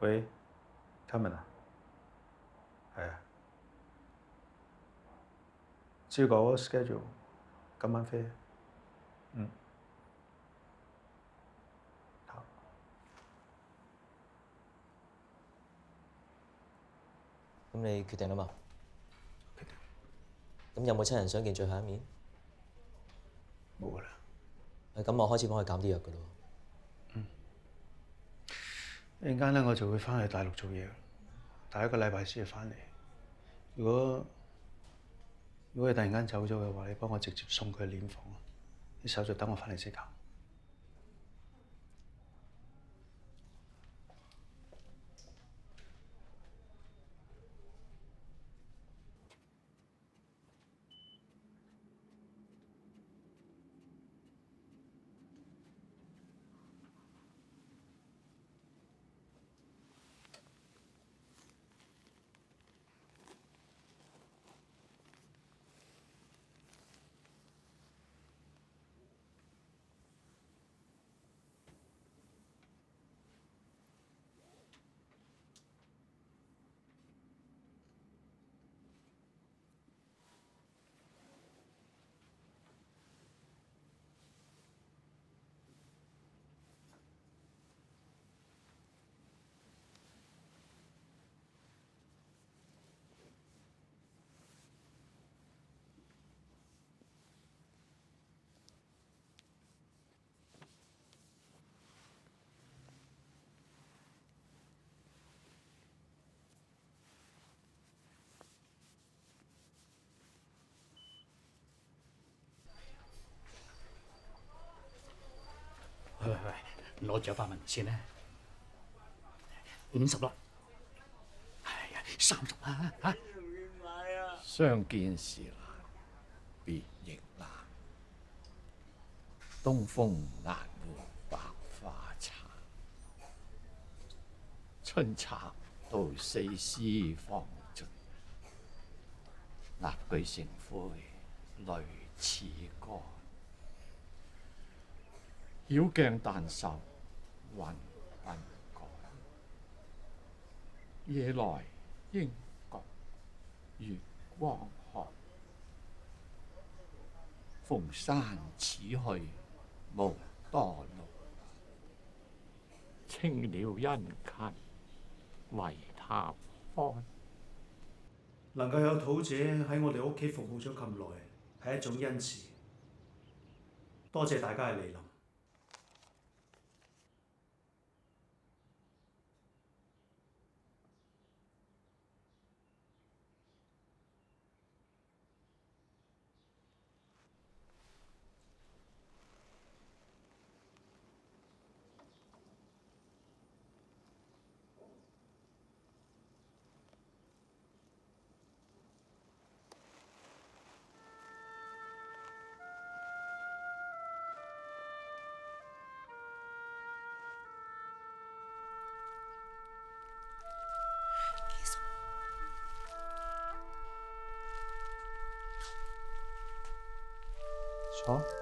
喂，Carmen 啊，係啊，照個 schedule，今晚飛。嗯。好。咁你決定啦嘛？決定。咁有冇親人想見最後一面？冇㗎啦。咁我開始幫佢減啲藥㗎咯。一陣間咧，我就會翻去大陸做嘢，第一個禮拜先至翻嚟。如果佢突然間走咗嘅話，你幫我直接送佢去殮房，啲手續等我翻嚟先搞。喂，攞獎發文先啦，50啦，係啊，30啦嚇。相見時難，別亦難。東風難換百花殘，春插到死絲方盡。蠟炬成灰淚始乾，曉鏡但受雲鬢改。夜來應覺月光寒，逢山此去無多路。青鳥殷勤為他看。能夠有土姐喺我哋屋企服務咗咁耐，係一種恩賜。多謝大家嘅蒞臨。坐。